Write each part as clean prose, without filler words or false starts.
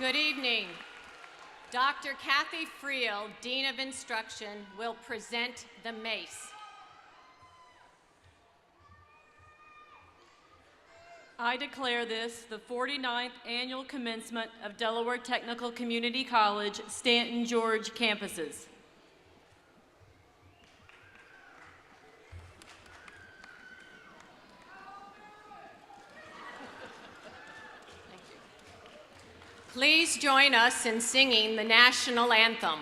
Good evening. Dr. Kathy Friel, Dean of Instruction, will present the mace. I declare this the 49th annual commencement of Delaware Technical Community College, Stanton, George campuses. Please join us in singing the national anthem.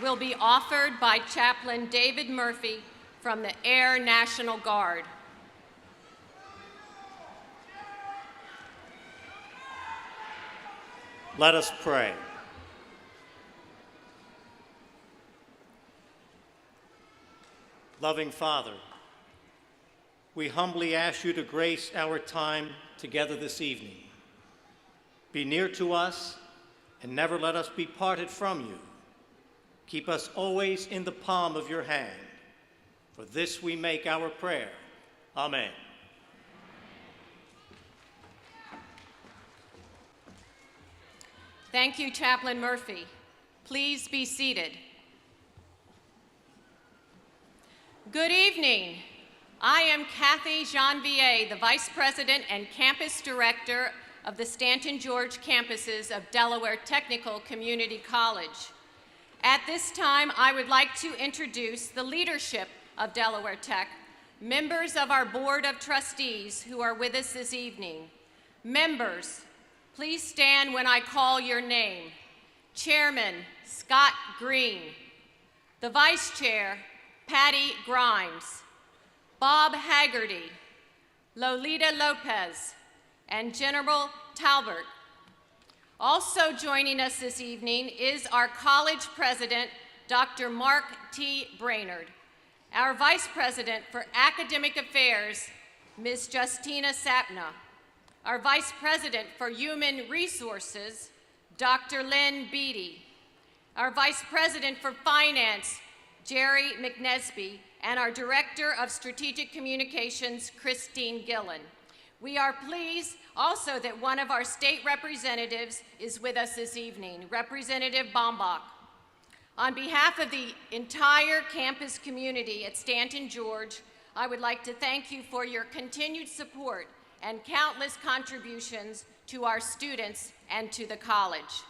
Will be offered by Chaplain David Murphy from the Air National Guard. Let us pray. Loving Father, we humbly ask you to grace our time together this evening. Be near to us and never let us be parted from you. Keep us always in the palm of your hand. For this we make our prayer. Amen. Thank you, Chaplain Murphy. Please be seated. Good evening. I am Kathy Janvier, the Vice President and Campus Director of the Stanton, George campuses of Delaware Technical Community College. At this time, I would like to introduce the leadership of Delaware Tech, members of our Board of Trustees who are with us this evening. Members, please stand when I call your name. Chairman, Scott Green. The Vice Chair, Patty Grimes. Bob Haggerty, Lolita Lopez, and General Talbert. Also joining us this evening is our college president, Dr. Mark T. Brainerd, our vice president for academic affairs, Ms. Justina Sapna, our vice president for human resources, Dr. Lynn Beatty, our vice president for finance, Jerry McNesby, and our director of strategic communications, Christine Gillen. We are pleased also that one of our state representatives is with us this evening, Representative Baumbach. On behalf of the entire campus community at Stanton, George, I would like to thank you for your continued support and countless contributions to our students and to the college.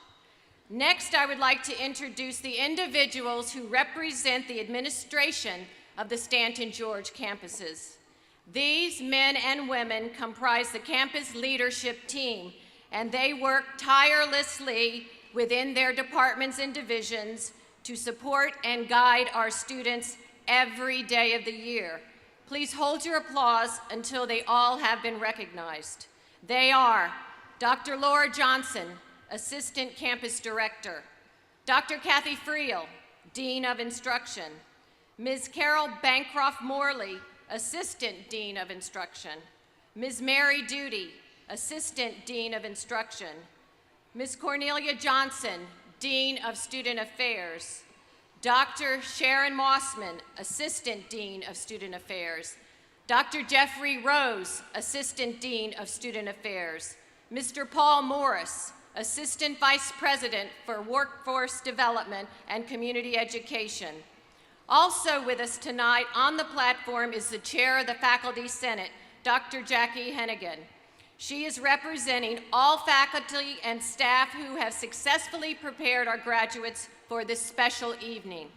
Next, I would like to introduce the individuals who represent the administration of the Stanton, George campuses. These men and women comprise the campus leadership team, and they work tirelessly within their departments and divisions to support and guide our students every day of the year. Please hold your applause until they all have been recognized. They are Dr. Laura Johnson, Assistant Campus Director, Dr. Kathy Friel, Dean of Instruction, Ms. Carol Bancroft Morley, Assistant Dean of Instruction, Ms. Mary Duty, Assistant Dean of Instruction, Ms. Cornelia Johnson, Dean of Student Affairs, Dr. Sharon Mossman, Assistant Dean of Student Affairs, Dr. Jeffrey Rose, Assistant Dean of Student Affairs. Mr. Paul Morris, Assistant Vice President for Workforce Development and Community Education. Also with us tonight on the platform is the Chair of the Faculty Senate, Dr. Jackie Hennigan. She is representing all faculty and staff who have successfully prepared our graduates for this special evening.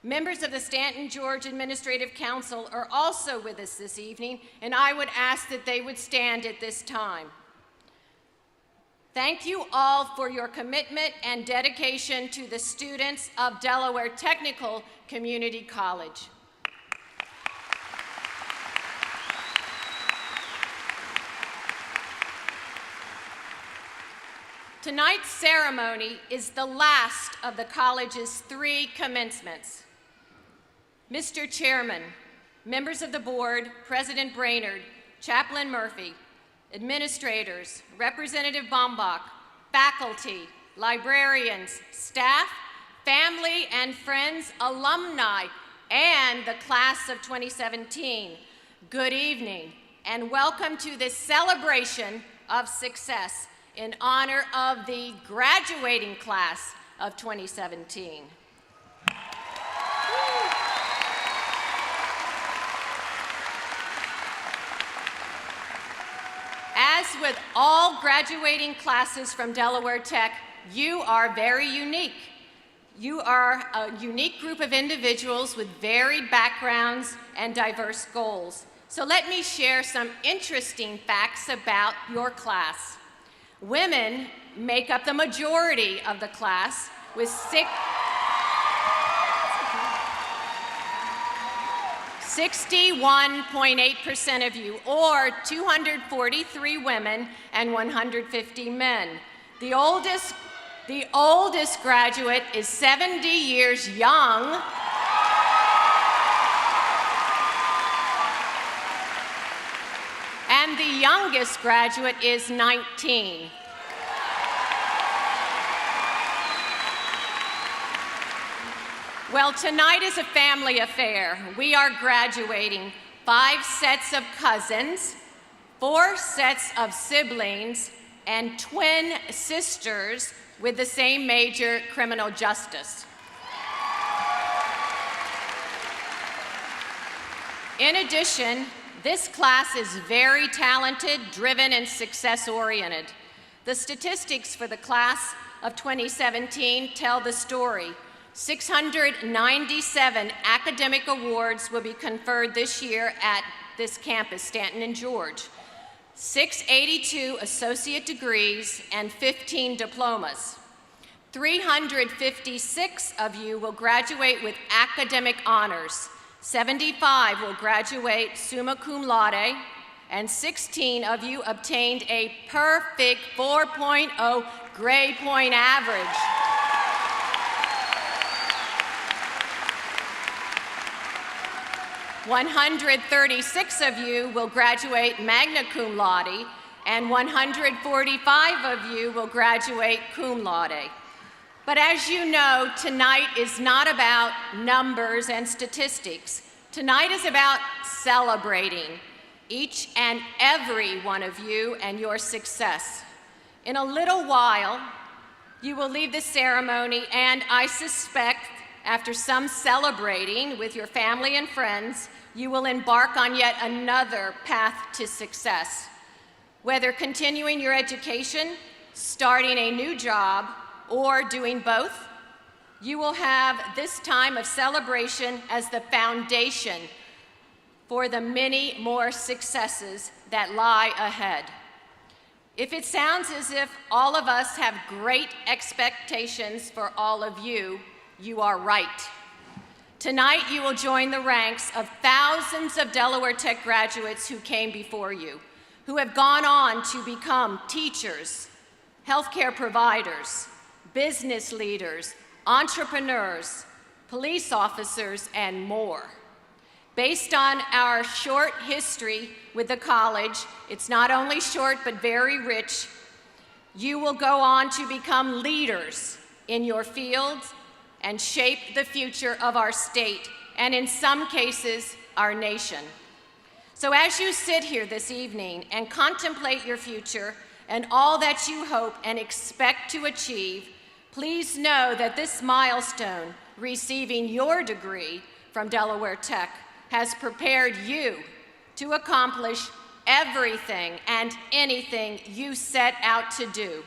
Members of the Stanton George Administrative Council are also with us this evening, and I would ask that they would stand at this time. Thank you all for your commitment and dedication to the students of Delaware Technical Community College. Tonight's ceremony is the last of the college's 3 commencements. Mr. Chairman, members of the board, President Brainerd, Chaplain Murphy, administrators, Representative Baumbach, faculty, librarians, staff, family and friends, alumni, and the class of 2017, good evening, and welcome to this celebration of success in honor of the graduating class of 2017. As with all graduating classes from Delaware Tech, you are very unique. You are a unique group of individuals with varied backgrounds and diverse goals. So let me share some interesting facts about your class. Women make up the majority of the class with 61.8% of you, or 243 women and 150 men. The oldest graduate is 70 years young. And the youngest graduate is 19. Well, tonight is a family affair. We are graduating 5 sets of cousins, 4 sets of siblings, and twin sisters with the same major, criminal justice. In addition, this class is very talented, driven, and success-oriented. The statistics for the class of 2017 tell the story. 697 academic awards will be conferred this year at this campus, Stanton and George. 682 associate degrees and 15 diplomas. 356 of you will graduate with academic honors. 75 will graduate summa cum laude, and 16 of you obtained a perfect 4.0 grade point average. $136 of you will graduate magna cum laude, and 145 of you will graduate cum laude. But as you know, tonight is not about numbers and statistics. Tonight is about celebrating each and every one of you and your success. In a little while, you will leave the ceremony, and I suspect after some celebrating with your family and friends, you will embark on yet another path to success. Whether continuing your education, starting a new job, or doing both, you will have this time of celebration as the foundation for the many more successes that lie ahead. If it sounds as if all of us have great expectations for all of you, you are right. Tonight, you will join the ranks of thousands of Delaware Tech graduates who came before you, who have gone on to become teachers, healthcare providers, business leaders, entrepreneurs, police officers, and more. Based on our short history with the college, it's not only short but very rich, you will go on to become leaders in your fields and shape the future of our state, and in some cases, our nation. So as you sit here this evening and contemplate your future and all that you hope and expect to achieve, please know that this milestone, receiving your degree from Delaware Tech, has prepared you to accomplish everything and anything you set out to do.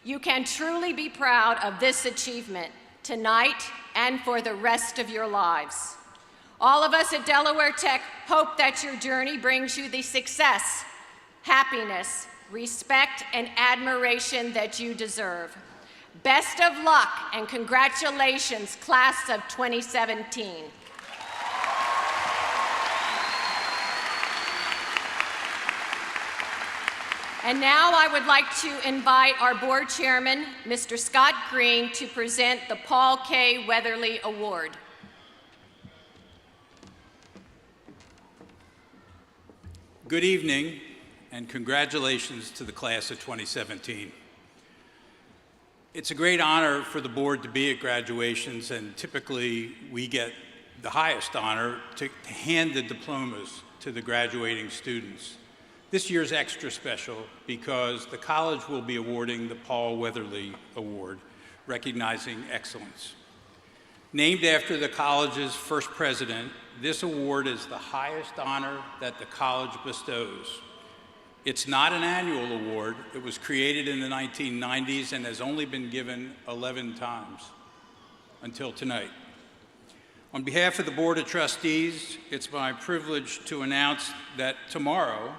You can truly be proud of this achievement tonight and for the rest of your lives. All of us at Delaware Tech hope that your journey brings you the success, happiness, respect, and admiration that you deserve. Best of luck and congratulations, class of 2017. And now I would like to invite our board chairman, Mr. Scott Green, to present the Paul K. Weatherly Award. Good evening, and congratulations to the class of 2017. It's a great honor for the board to be at graduations, and typically we get the highest honor to hand the diplomas to the graduating students. This year's extra special because the college will be awarding the Paul Weatherly Award, recognizing excellence. Named after the college's first president, this award is the highest honor that the college bestows. It's not an annual award. It was created in the 1990s and has only been given 11 times until tonight. On behalf of the Board of Trustees, it's my privilege to announce that tomorrow,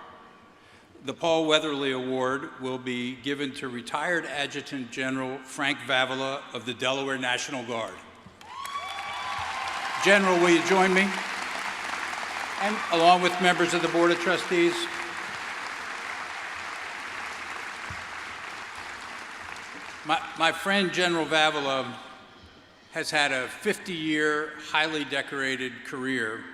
the Paul Weatherly Award will be given to retired Adjutant General Frank Vavala of the Delaware National Guard. General, will you join me? And along with members of the Board of Trustees. My friend General Vavala has had a 50-year, highly decorated career,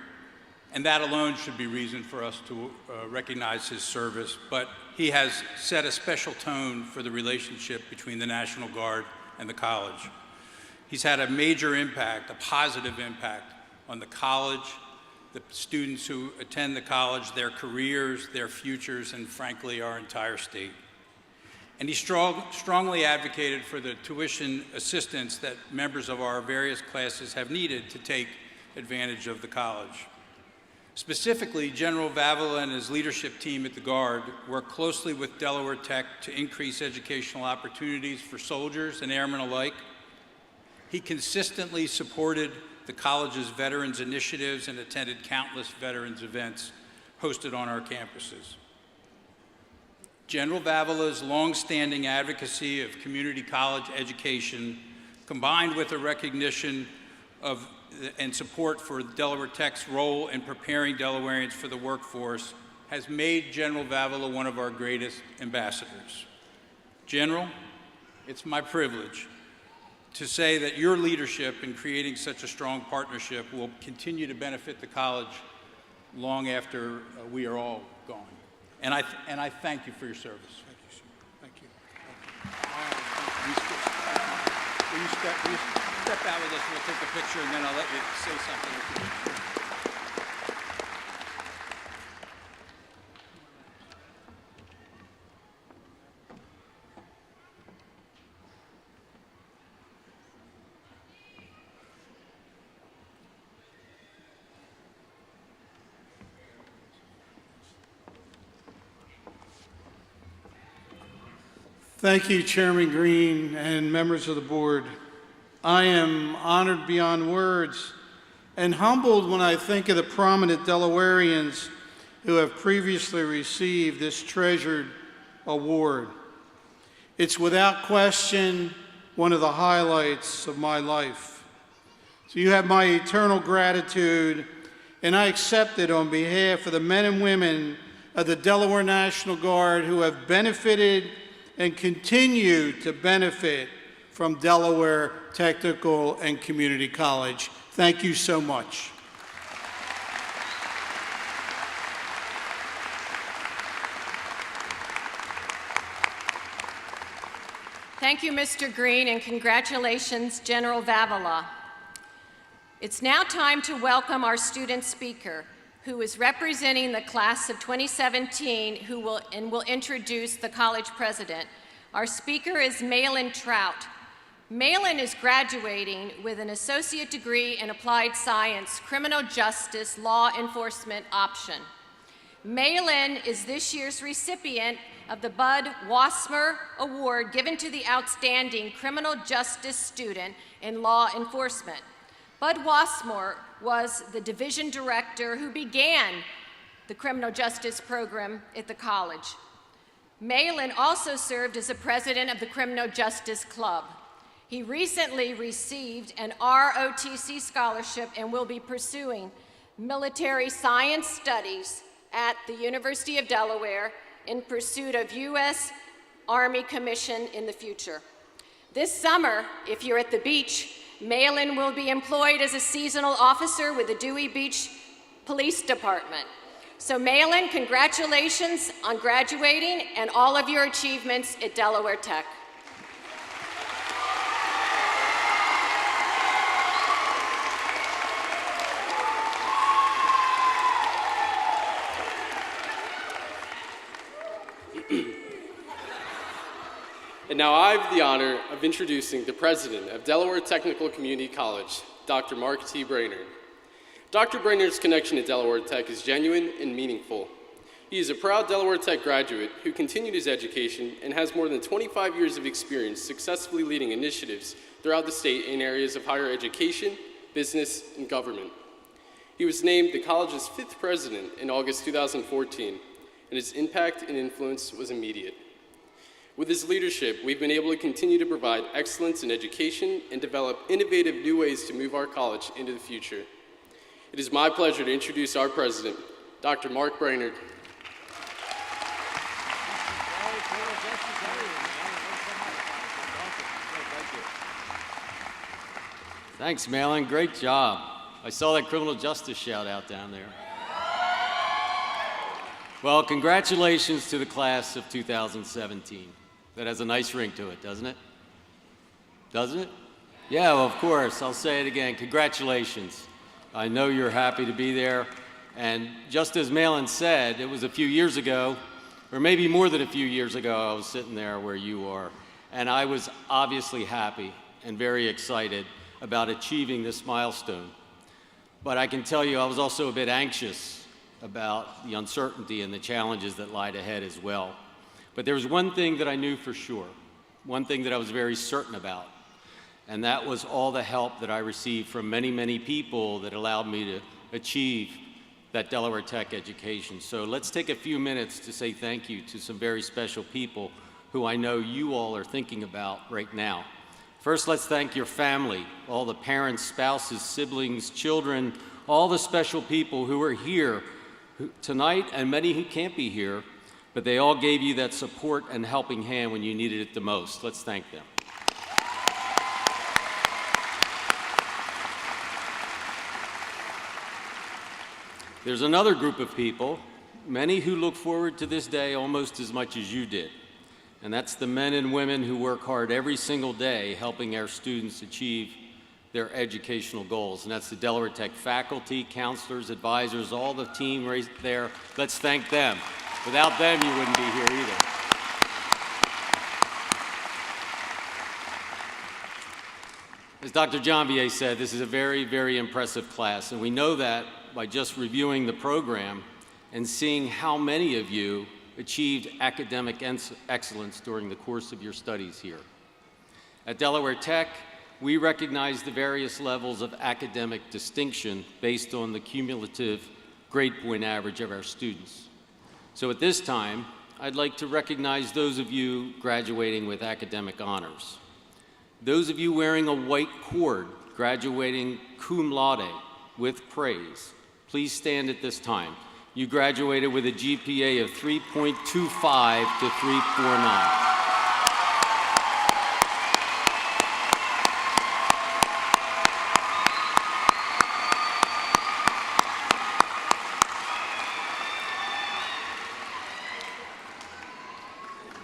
and that alone should be reason for us to recognize his service, but he has set a special tone for the relationship between the National Guard and the college. He's had a major impact, a positive impact on the college, the students who attend the college, their careers, their futures, and frankly, our entire state. And he strongly advocated for the tuition assistance that members of our various classes have needed to take advantage of the college. Specifically, General Vavala and his leadership team at the Guard work closely with Delaware Tech to increase educational opportunities for soldiers and airmen alike. He consistently supported the college's veterans initiatives and attended countless veterans events hosted on our campuses. General Vavala's longstanding advocacy of community college education, combined with a recognition of and support for Delaware Tech's role in preparing Delawareans for the workforce, has made General Vavala one of our greatest ambassadors. General, it's my privilege to say that your leadership in creating such a strong partnership will continue to benefit the college long after we are all gone. And I thank you for your service. Thank you, sir. Thank you. Will you step out with us? We'll take a picture, and then I'll let you say something. Thank you, Chairman Green and members of the board. I am honored beyond words and humbled when I think of the prominent Delawareans who have previously received this treasured award. It's without question one of the highlights of my life. So you have my eternal gratitude, and I accept it on behalf of the men and women of the Delaware National Guard who have benefited and continue to benefit from Delaware Technical and Community College. Thank you so much. Thank you, Mr. Green, and congratulations, General Vavala. It's now time to welcome our student speaker, who is representing the class of 2017, who will introduce the college president. Our speaker is Malin Trout. Malin is graduating with an associate degree in applied science, criminal justice, law enforcement option. Malin is this year's recipient of the Bud Wasmer Award given to the outstanding criminal justice student in law enforcement. Bud Wasmer was the division director who began the criminal justice program at the college. Malin also served as the president of the Criminal Justice Club. He recently received an ROTC scholarship and will be pursuing military science studies at the University of Delaware in pursuit of U.S. Army commission in the future. This summer, if you're at the beach, Malin will be employed as a seasonal officer with the Dewey Beach Police Department. So Malin, congratulations on graduating and all of your achievements at Delaware Tech. And now I have the honor of introducing the president of Delaware Technical Community College, Dr. Mark T. Brainerd. Dr. Brainerd's connection to Delaware Tech is genuine and meaningful. He is a proud Delaware Tech graduate who continued his education and has more than 25 years of experience successfully leading initiatives throughout the state in areas of higher education, business, and government. He was named the college's 5th president in August 2014, and his impact and influence was immediate. With his leadership, we've been able to continue to provide excellence in education and develop innovative new ways to move our college into the future. It is my pleasure to introduce our president, Dr. Mark Brainerd. Thanks, Malin. Great job. I saw that criminal justice shout out down there. Well, congratulations to the class of 2017. That has a nice ring to it, doesn't it? Doesn't it? Yeah, well, of course. I'll say it again. Congratulations. I know you're happy to be there. And just as Malin said, it was a few years ago, or maybe more than a few years ago, I was sitting there where you are. And I was obviously happy and very excited about achieving this milestone. But I can tell you I was also a bit anxious about the uncertainty and the challenges that lied ahead as well. But there was one thing that I knew for sure, one thing that I was very certain about, and that was all the help that I received from many, many people that allowed me to achieve that Delaware Tech education. So let's take a few minutes to say thank you to some very special people who I know you all are thinking about right now. First, let's thank your family, all the parents, spouses, siblings, children, all the special people who are here tonight and many who can't be here, but they all gave you that support and helping hand when you needed it the most. Let's thank them. There's another group of people, many who look forward to this day almost as much as you did. And that's the men and women who work hard every single day helping our students achieve their educational goals. And that's the Delaware Tech faculty, counselors, advisors, all the team right there. Let's thank them. Without them, you wouldn't be here either. As Dr. Janvier said, this is a very, very impressive class, and we know that by just reviewing the program and seeing how many of you achieved academic excellence during the course of your studies here. At Delaware Tech, we recognize the various levels of academic distinction based on the cumulative grade point average of our students. So at this time, I'd like to recognize those of you graduating with academic honors. Those of you wearing a white cord, graduating cum laude with praise, please stand at this time. You graduated with a GPA of 3.25 to 3.49.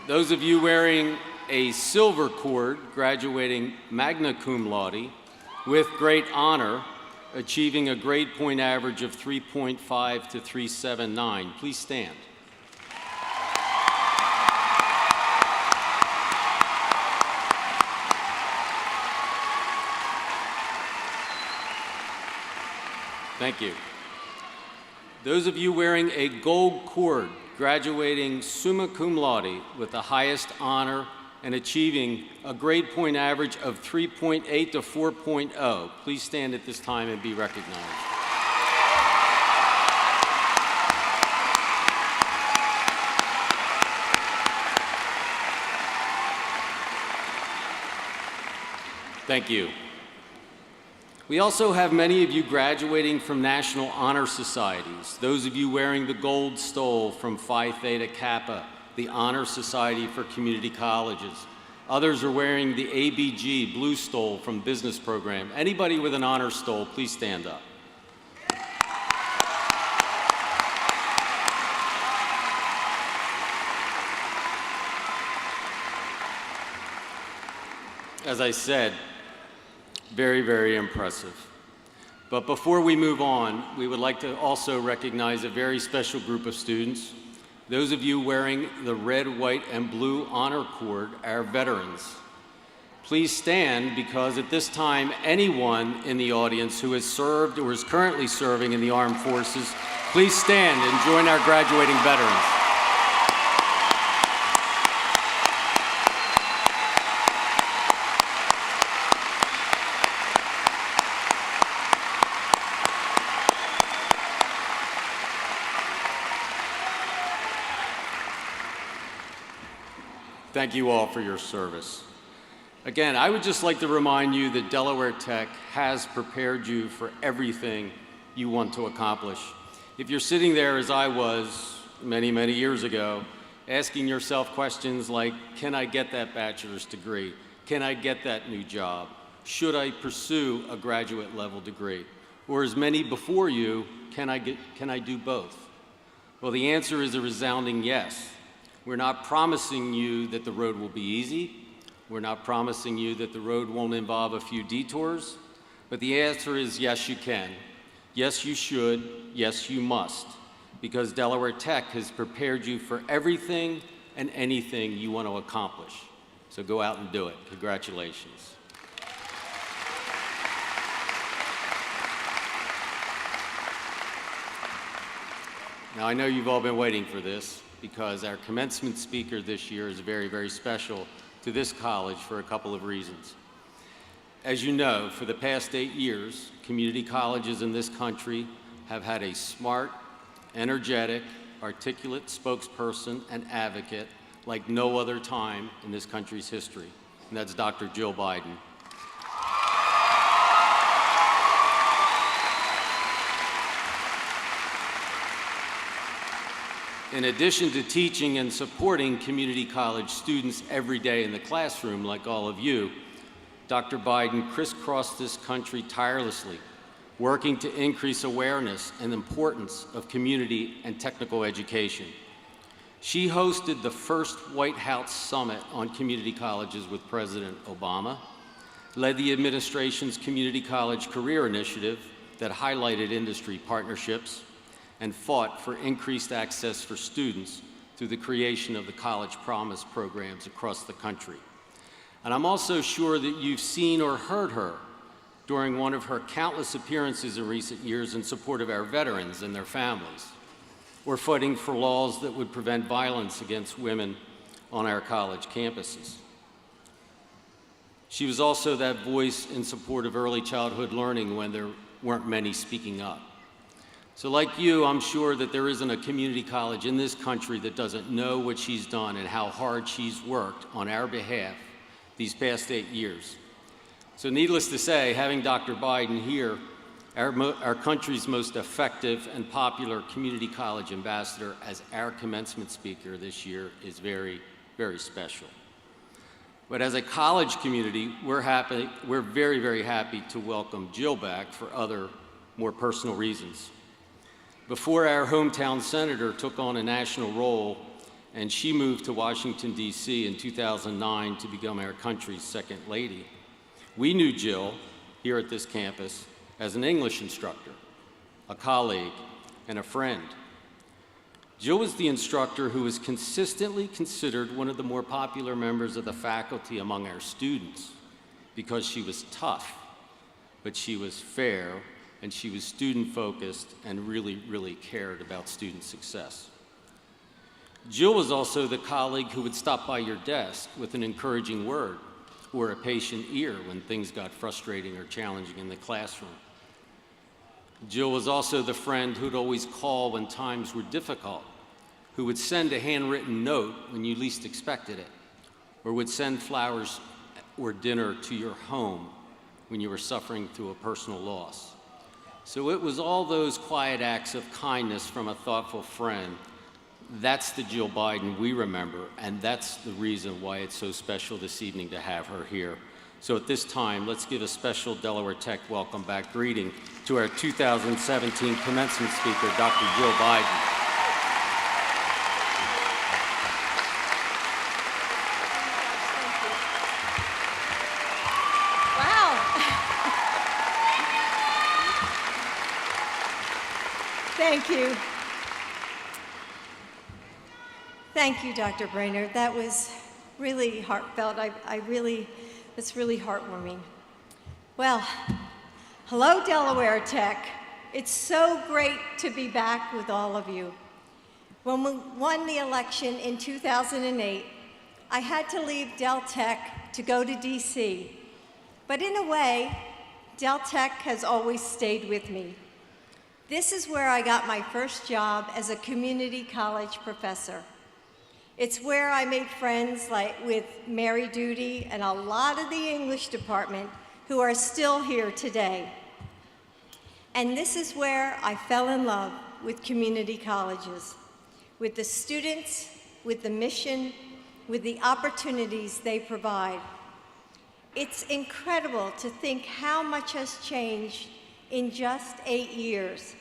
Those of you wearing a silver cord, graduating magna cum laude with great honor, achieving a grade point average of 3.5 to 379. Please stand. Thank you. Those of you wearing a gold cord, graduating summa cum laude with the highest honor and achieving a grade point average of 3.8 to 4.0, please stand at this time and be recognized. Thank you. We also have many of you graduating from National Honor Societies, those of you wearing the gold stole from Phi Theta Kappa, the Honor Society for Community Colleges. Others are wearing the ABG blue stole from Business Program. Anybody with an honor stole, please stand up. As I said, very, very impressive. But before we move on, we would like to also recognize a very special group of students. Those of you wearing the red, white, and blue honor cord, our veterans. Please stand, because at this time, anyone in the audience who has served or is currently serving in the armed forces, please stand and join our graduating veterans. Thank you all for your service. Again, I would just like to remind you that Delaware Tech has prepared you for everything you want to accomplish. If you're sitting there as I was many, many years ago, asking yourself questions like, can I get that bachelor's degree? Can I get that new job? Should I pursue a graduate level degree? Or as many before you, can I do both? Well, the answer is a resounding yes. We're not promising you that the road will be easy. We're not promising you that the road won't involve a few detours. But the answer is yes, you can. Yes, you should. Yes, you must. Because Delaware Tech has prepared you for everything and anything you want to accomplish. So go out and do it. Congratulations. Now, I know you've all been waiting for this, because our commencement speaker this year is very, very special to this college for a couple of reasons. As you know, for the past 8 years, community colleges in this country have had a smart, energetic, articulate spokesperson and advocate like no other time in this country's history, and that's Dr. Jill Biden. In addition to teaching and supporting community college students every day in the classroom, like all of you, Dr. Biden crisscrossed this country tirelessly, working to increase awareness and importance of community and technical education. She hosted the first White House Summit on community colleges with President Obama, led the administration's Community College Career Initiative that highlighted industry partnerships, and fought for increased access for students through the creation of the College Promise programs across the country. And I'm also sure that you've seen or heard her during one of her countless appearances in recent years in support of our veterans and their families, or fighting for laws that would prevent violence against women on our college campuses. She was also that voice in support of early childhood learning when there weren't many speaking up. So like you, I'm sure that there isn't a community college in this country that doesn't know what she's done and how hard she's worked on our behalf these past 8 years. So needless to say, having Dr. Biden here, our country's most effective and popular community college ambassador, as our commencement speaker this year is very, very special. But as a college community, we're very, very happy to welcome Jill back for other, more personal reasons. Before our hometown senator took on a national role and she moved to Washington, D.C. in 2009 to become our country's second lady, we knew Jill here at this campus as an English instructor, a colleague, and a friend. Jill was the instructor who was consistently considered one of the more popular members of the faculty among our students because she was tough, but she was fair, and she was student-focused and really cared about student success. Jill was also the colleague who would stop by your desk with an encouraging word or a patient ear when things got frustrating or challenging in the classroom. Jill was also the friend who'd always call when times were difficult, who would send a handwritten note when you least expected it, or would send flowers or dinner to your home when you were suffering through a personal loss. So it was all those quiet acts of kindness from a thoughtful friend. That's the Jill Biden we remember, and that's the reason why it's so special this evening to have her here. So at this time, let's give a special Delaware Tech welcome back greeting to our 2017 commencement speaker, Dr. Jill Biden. Wow. Thank you. Thank you, Dr. Brainerd. That was really heartfelt. It's really heartwarming. Well, hello, Delaware Tech. It's so great to be back with all of you. When we won the election in 2008, I had to leave Del Tech to go to DC. But in a way, Del Tech has always stayed with me. This is where I got my first job as a community college professor. It's where I made friends like with Mary Duty and a lot of the English department who are still here today. And this is where I fell in love with community colleges, with the students, with the mission, with the opportunities they provide. It's incredible to think how much has changed in just 8 years.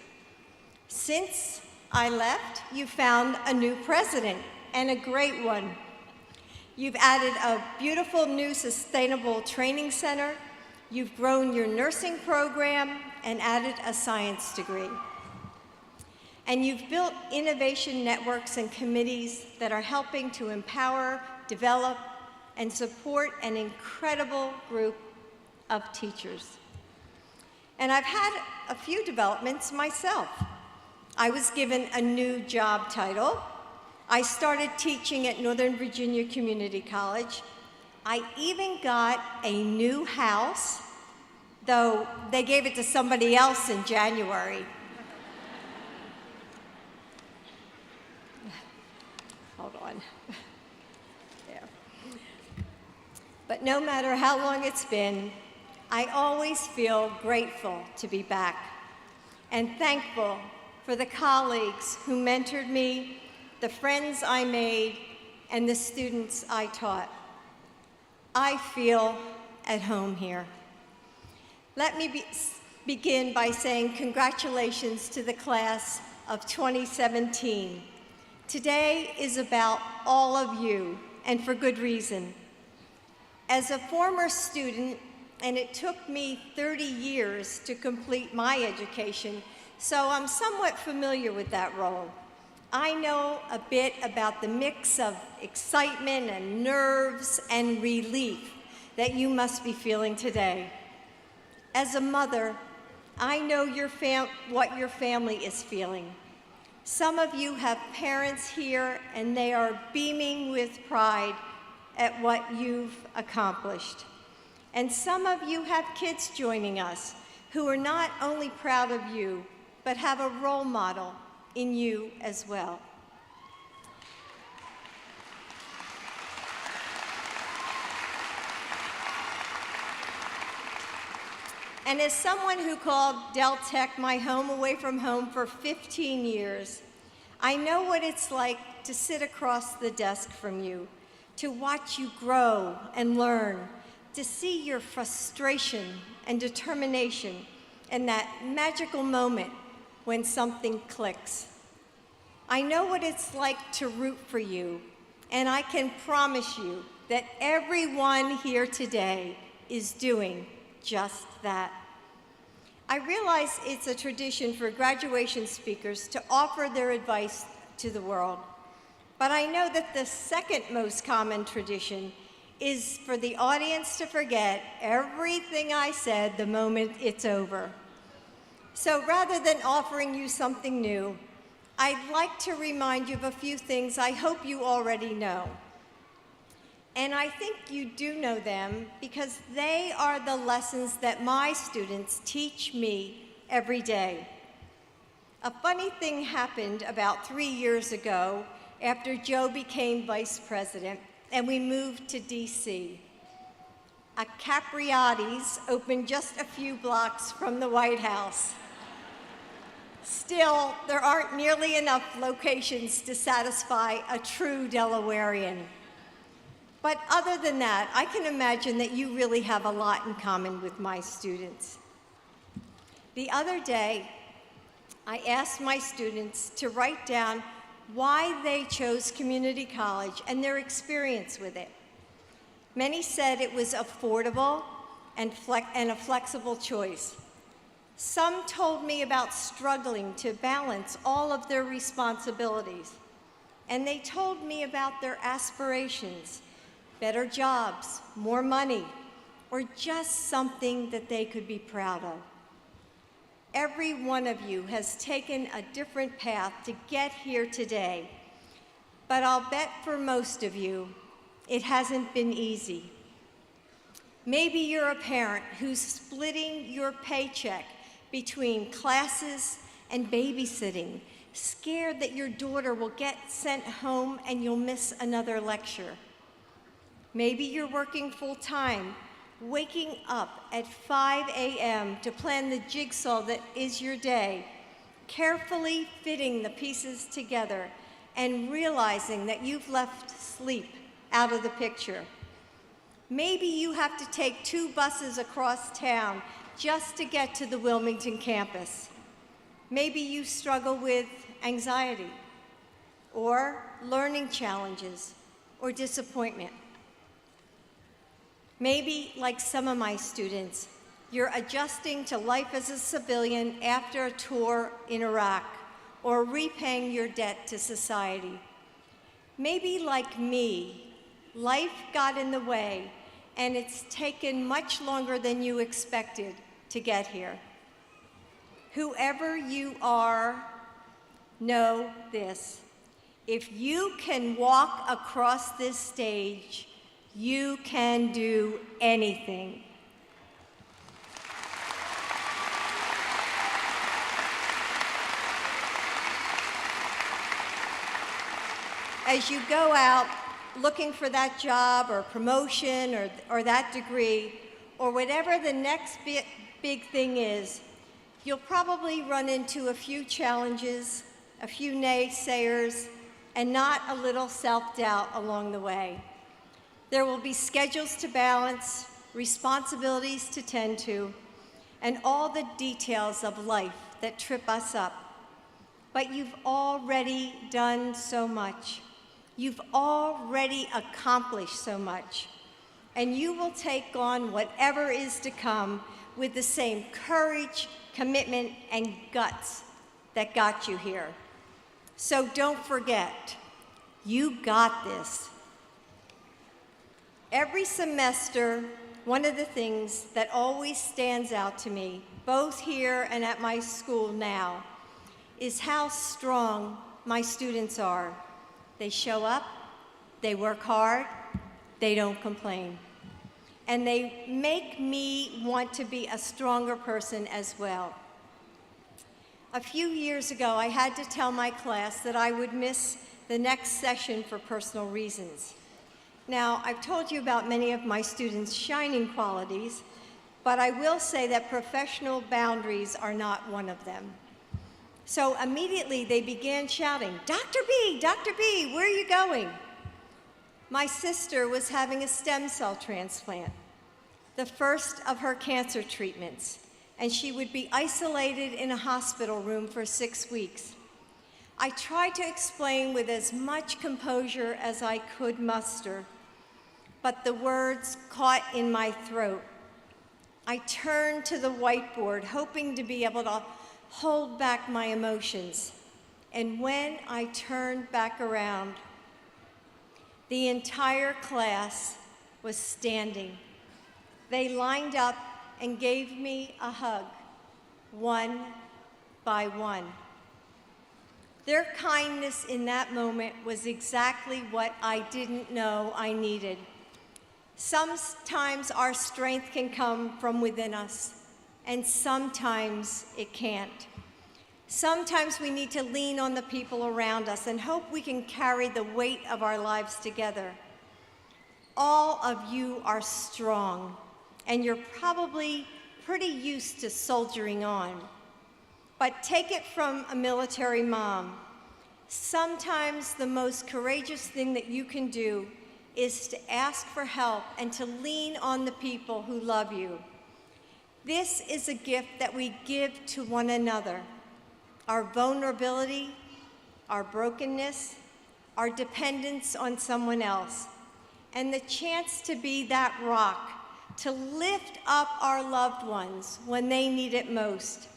Since I left, you found a new president, and a great one. You've added a beautiful new sustainable training center, you've grown your nursing program, and added a science degree. And you've built innovation networks and committees that are helping to empower, develop, and support an incredible group of teachers. And I've had a few developments myself. I was given a new job title. I started teaching at Northern Virginia Community College. I even got a new house, though they gave it to somebody else in January. Hold on. There. But no matter how long it's been, I always feel grateful to be back and thankful for the colleagues who mentored me, the friends I made, and the students I taught. I feel at home here. Let me begin by saying congratulations to the class of 2017. Today is about all of you, and for good reason. As a former student, and it took me 30 years to complete my education, so I'm somewhat familiar with that role. I know a bit about the mix of excitement and nerves and relief that you must be feeling today. As a mother, I know what your family is feeling. Some of you have parents here and they are beaming with pride at what you've accomplished. And some of you have kids joining us who are not only proud of you, but have a role model in you as well. And as someone who called Del Tech my home away from home for 15 years, I know what it's like to sit across the desk from you, to watch you grow and learn, to see your frustration and determination and that magical moment when something clicks. I know what it's like to root for you, and I can promise you that everyone here today is doing just that. I realize it's a tradition for graduation speakers to offer their advice to the world, but I know that the second most common tradition is for the audience to forget everything I said the moment it's over. So rather than offering you something new, I'd like to remind you of a few things I hope you already know. And I think you do know them because they are the lessons that my students teach me every day. A funny thing happened about 3 years ago after Joe became vice president and we moved to DC. A Capriati's opened just a few blocks from the White House. Still, there aren't nearly enough locations to satisfy a true Delawarean. But other than that, I can imagine that you really have a lot in common with my students. The other day, I asked my students to write down why they chose community college and their experience with it. Many said it was affordable and a flexible choice. Some told me about struggling to balance all of their responsibilities. And they told me about their aspirations, better jobs, more money, or just something that they could be proud of. Every one of you has taken a different path to get here today, but I'll bet for most of you, it hasn't been easy. Maybe you're a parent who's splitting your paycheck between classes and babysitting, scared that your daughter will get sent home and you'll miss another lecture. Maybe you're working full-time, waking up at 5 a.m. to plan the jigsaw that is your day, carefully fitting the pieces together and realizing that you've left sleep out of the picture. Maybe you have to take 2 buses across town just to get to the Wilmington campus. Maybe you struggle with anxiety or learning challenges or disappointment. Maybe, like some of my students, you're adjusting to life as a civilian after a tour in Iraq or repaying your debt to society. Maybe, like me, life got in the way and it's taken much longer than you expected to get here. Whoever you are, know this. If you can walk across this stage, you can do anything. As you go out looking for that job or promotion or that degree, or whatever the next big thing is, you'll probably run into a few challenges, a few naysayers, and not a little self-doubt along the way. There will be schedules to balance, responsibilities to tend to, and all the details of life that trip us up. But you've already done so much. You've already accomplished so much. And you will take on whatever is to come with the same courage, commitment, and guts that got you here. So don't forget, you got this. Every semester, one of the things that always stands out to me, both here and at my school now, is how strong my students are. They show up, they work hard, they don't complain. And they make me want to be a stronger person as well. A few years ago, I had to tell my class that I would miss the next session for personal reasons. Now, I've told you about many of my students' shining qualities, but I will say that professional boundaries are not one of them. So immediately they began shouting, Dr. B, where are you going? My sister was having a stem cell transplant, the first of her cancer treatments, and she would be isolated in a hospital room for 6 weeks. I tried to explain with as much composure as I could muster, but the words caught in my throat. I turned to the whiteboard, hoping to be able to hold back my emotions. And when I turned back around, the entire class was standing. They lined up and gave me a hug, one by one. Their kindness in that moment was exactly what I didn't know I needed. Sometimes our strength can come from within us, and sometimes it can't. Sometimes we need to lean on the people around us and hope we can carry the weight of our lives together. All of you are strong, and you're probably pretty used to soldiering on. But take it from a military mom. Sometimes the most courageous thing that you can do is to ask for help and to lean on the people who love you. This is a gift that we give to one another. Our vulnerability, our brokenness, our dependence on someone else, and the chance to be that rock, to lift up our loved ones when they need it most.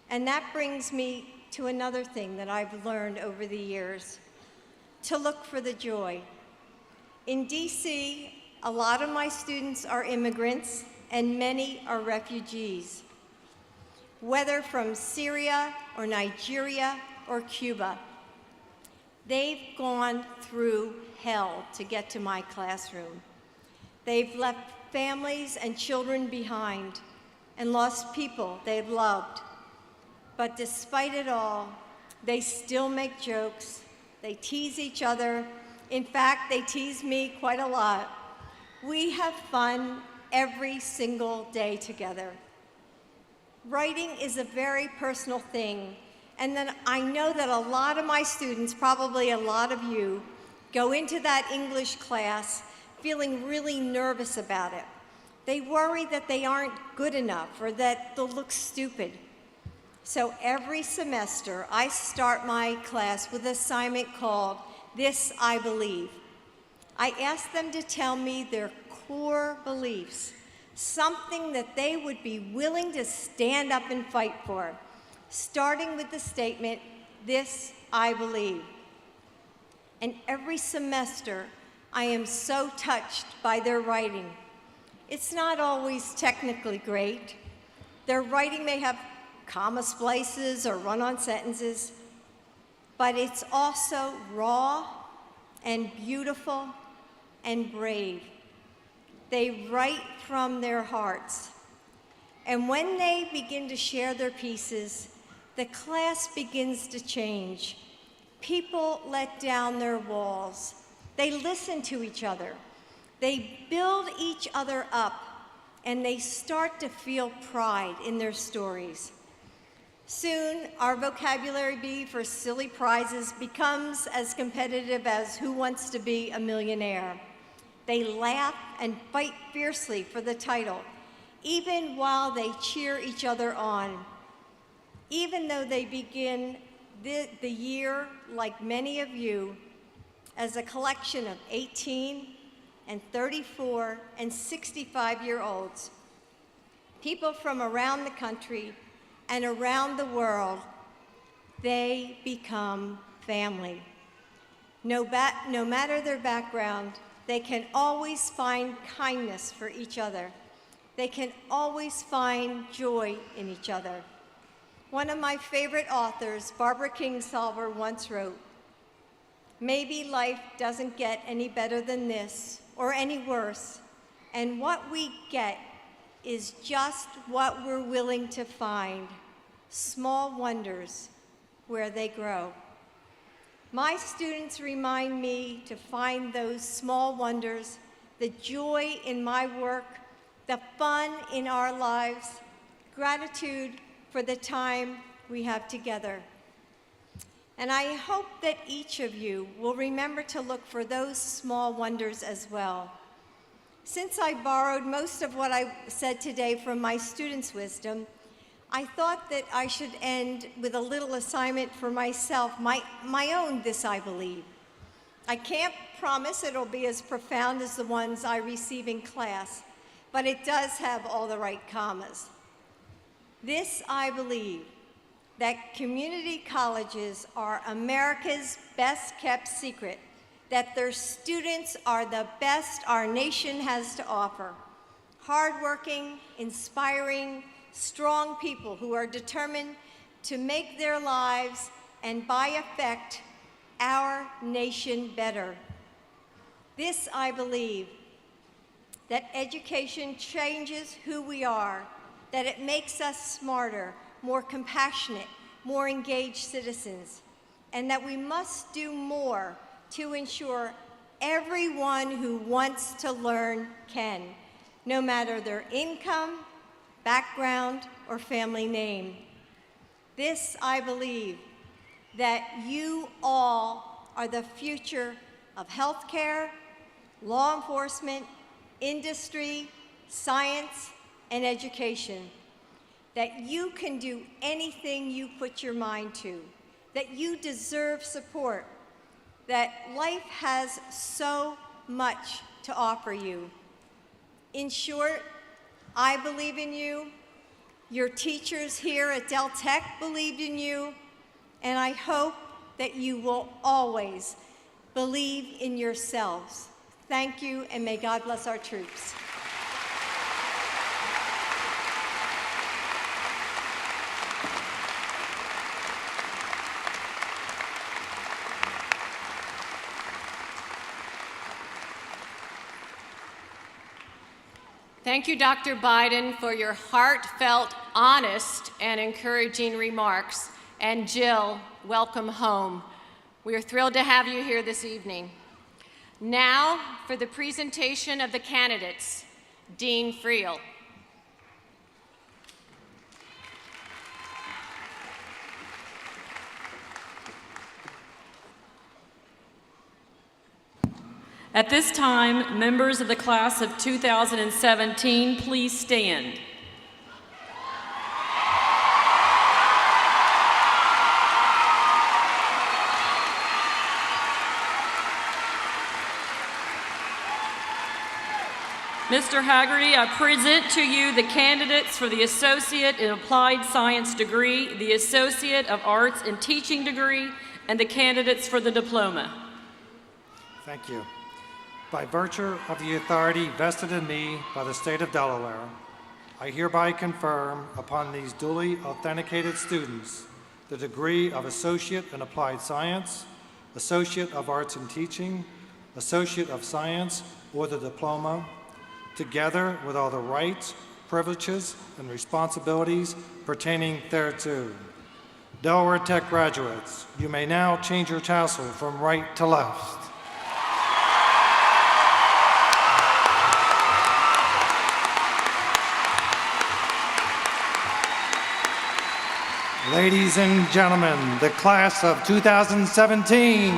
And that brings me to another thing that I've learned over the years, to look for the joy. In DC, a lot of my students are immigrants and many are refugees, whether from Syria or Nigeria or Cuba. They've gone through hell to get to my classroom. They've left families and children behind and lost people they've loved. But despite it all, they still make jokes, they tease each other. In fact, they tease me quite a lot. We have fun every single day together. Writing is a very personal thing, and then I know that a lot of my students, probably a lot of you, go into that English class feeling really nervous about it. They worry that they aren't good enough or that they'll look stupid. So every semester, I start my class with an assignment called This I Believe. I ask them to tell me their core beliefs, something that they would be willing to stand up and fight for, starting with the statement, This I Believe. And every semester, I am so touched by their writing. It's not always technically great. Their writing may have comma splices or run-on sentences, but it's also raw and beautiful and brave. They write from their hearts. And when they begin to share their pieces, the class begins to change. People let down their walls. They listen to each other. They build each other up, and they start to feel pride in their stories. Soon, our vocabulary bee for silly prizes becomes as competitive as Who Wants to Be a Millionaire. They laugh and fight fiercely for the title, even while they cheer each other on. Even though they begin the year, like many of you, as a collection of 18 and 34 and 65-year-olds, people from around the country and around the world, they become family. No matter their background, they can always find kindness for each other. They can always find joy in each other. One of my favorite authors, Barbara Kingsolver, once wrote, "Maybe life doesn't get any better than this or any worse, and what we get is just what we're willing to find, small wonders where they grow." My students remind me to find those small wonders, the joy in my work, the fun in our lives, gratitude for the time we have together. And I hope that each of you will remember to look for those small wonders as well. Since I borrowed most of what I said today from my students' wisdom, I thought that I should end with a little assignment for myself, my own This I Believe. I can't promise it'll be as profound as the ones I receive in class, but it does have all the right commas. This, I believe, that community colleges are America's best-kept secret, that their students are the best our nation has to offer. Hardworking, inspiring, strong people who are determined to make their lives and by effect our nation better. This, I believe, that education changes who we are, that it makes us smarter, more compassionate, more engaged citizens, and that we must do more to ensure everyone who wants to learn can, no matter their income, background, or family name. This, I believe, that you all are the future of healthcare, law enforcement, industry, science, and education. That you can do anything you put your mind to, that you deserve support, that life has so much to offer you. In short, I believe in you, your teachers here at Del Tech believed in you, and I hope that you will always believe in yourselves. Thank you, and may God bless our troops. Thank you, Dr. Biden, for your heartfelt, honest, and encouraging remarks. And Jill, welcome home. We are thrilled to have you here this evening. Now, for the presentation of the candidates, Dean Friel. At this time, members of the class of 2017, please stand. Mr. Haggerty, I present to you the candidates for the Associate in Applied Science degree, the Associate of Arts in Teaching degree, and the candidates for the diploma. Thank you. By virtue of the authority vested in me by the state of Delaware, I hereby confirm upon these duly authenticated students the degree of Associate in Applied Science, Associate of Arts in Teaching, Associate of Science, or the diploma, together with all the rights, privileges, and responsibilities pertaining thereto. Delaware Tech graduates, you may now change your tassel from right to left. Ladies and gentlemen, the class of 2017.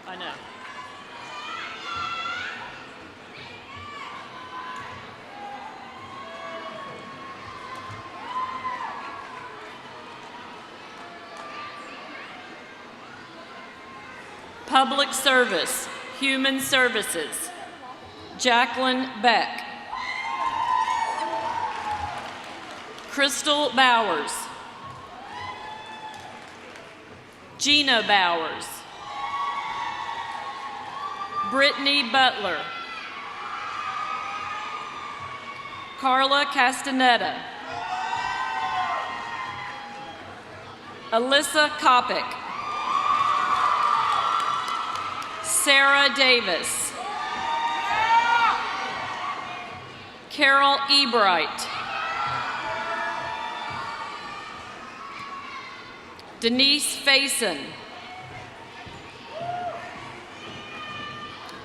I know. Public Service, Human Services, Jacqueline Beck. Crystal Bowers. Gina Bowers. Brittany Butler. Carla Castaneda. Alyssa Kopic. Sarah Davis. Carol Ebright. Denise Faison.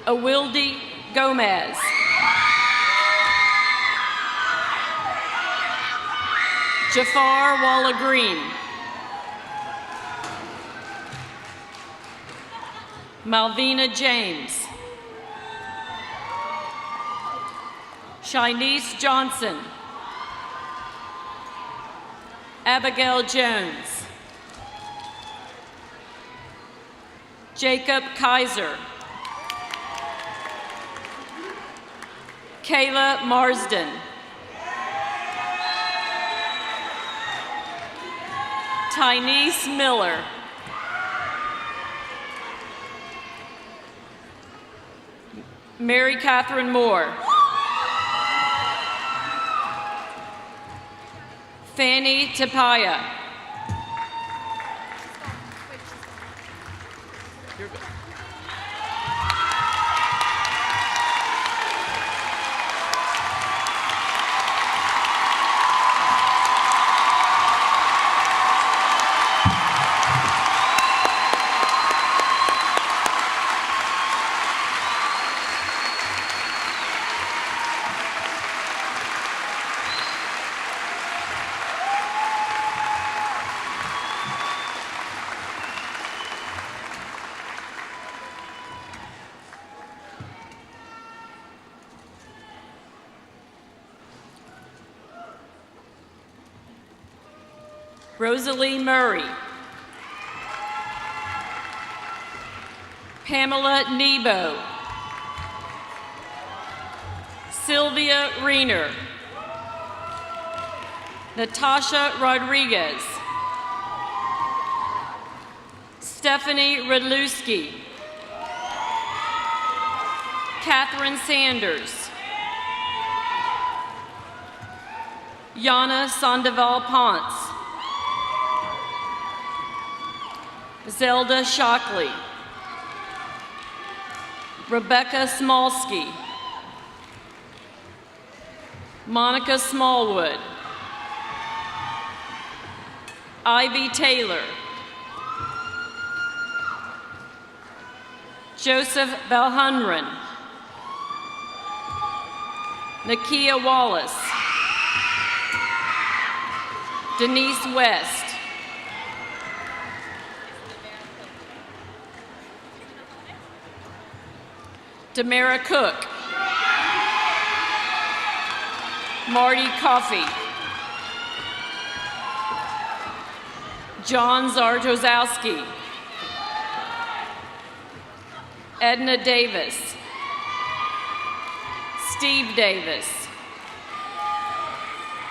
Awildy Gomez. Jafar Walla Green. Malvina James. Shinice Johnson. Abigail Jones. Jacob Kaiser. Kayla Marsden. Tynice Miller. Mary Catherine Moore. Fanny Tapia. Rosalie Murray. Pamela Nebo. Sylvia Riener. Natasha Rodriguez. Stephanie Radlewski. Catherine Sanders. Yana Sandoval Ponce. Zelda Shockley. Rebecca Smolsky. Monica Smallwood. Ivy Taylor. Joseph Valhunren. Nakia Wallace. Denise West. Tamara Cook. Marty Coffey. John Zartozowski. Edna Davis. Steve Davis.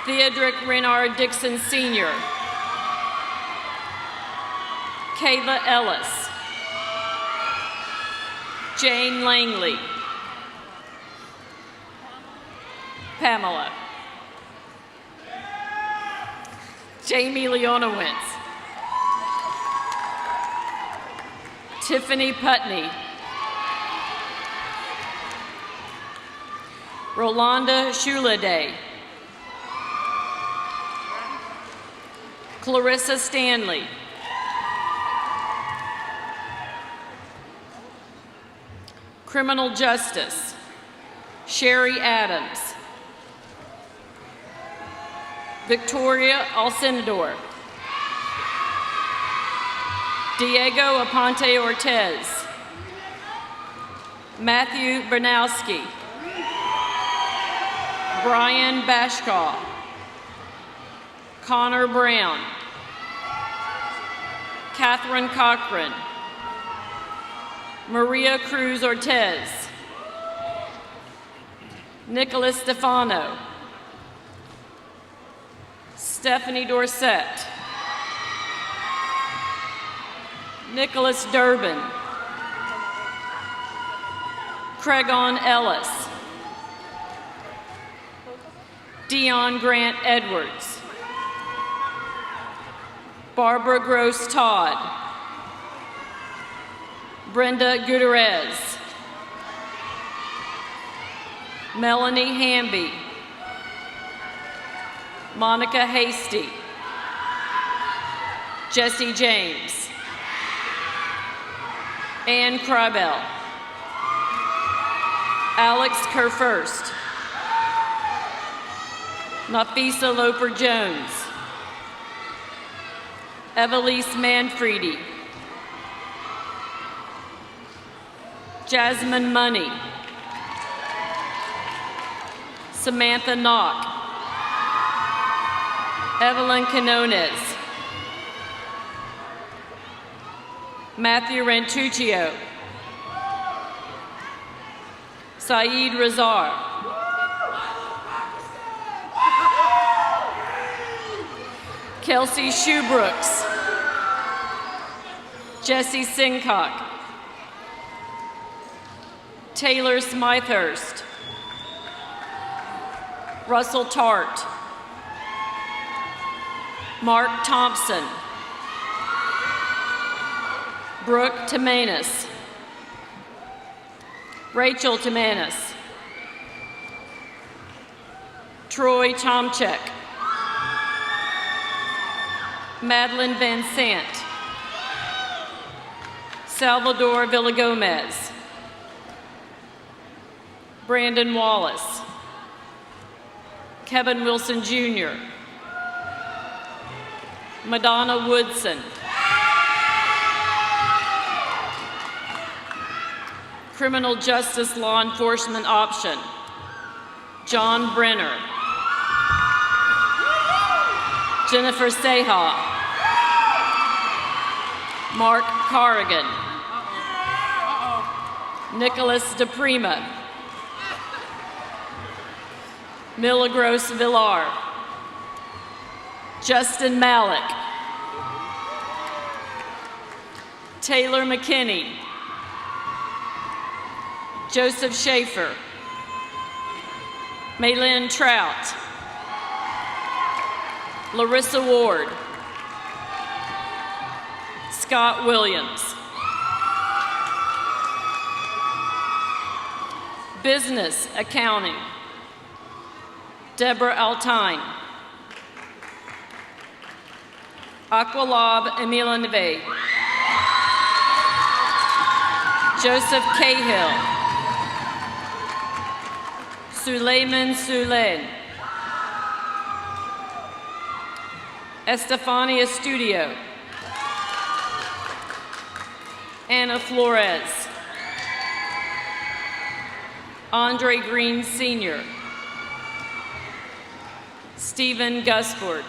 Theodric Renard Dixon Sr. Kayla Ellis. Jane Langley. Pamela. Jamie Leonowitz. Tiffany Putney. Rolanda Shuladay. Clarissa Stanley. Criminal Justice. Sherry Adams. Victoria Alcenador. Diego Aponte Ortez. Matthew Bernowski. Brian Bashkaw. Connor Brown. Catherine Cochran. Maria Cruz Ortez. Nicholas Stefano. Stephanie Dorsett. Nicholas Durbin. Cregon Ellis. Dion Grant Edwards. Barbara Gross Todd. Brenda Gutierrez. Melanie Hamby. Monica Hasty. Jesse James. Ann Krabel. Alex Kerfurst. Nafisa Loper Jones. Evelise Manfredi, Jasmine Money, Samantha Knock, Evelyn Canones, Matthew Rantuccio, Saeed Razar, Kelsey Shoebrooks, Jesse Sincock, Taylor Smythurst, Russell Tart, Mark Thompson, Brooke Tamanis, Rachel Tamanis, Troy Tomchek, Madeline Van Sant, Salvador Villagomez, Brandon Wallace, Kevin Wilson Jr., Madonna Woodson, Criminal Justice Law Enforcement Option, John Brenner, Jennifer Seha, Mark Corrigan, Nicholas DePrima, Milagros Villar, Justin Malik, Taylor McKinney, Joseph Schaefer, Maylin Trout, Larissa Ward, Scott Williams. Business Accounting, Deborah Altine, Aqualab Emilaneve, Joseph Cahill, Suleiman Sulen, Estefania Studio, Anna Flores, Andre Green Sr., Stephen Gusford,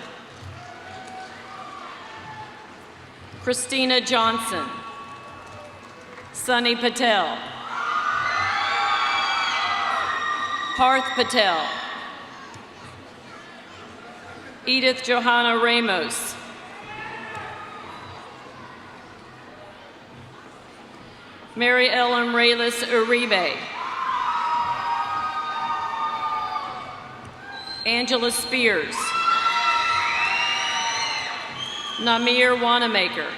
Christina Johnson, Sunny Patel, Parth Patel, Edith Johanna Ramos, Mary Ellen Reyes Uribe, Angela Spears, Namir Wanamaker,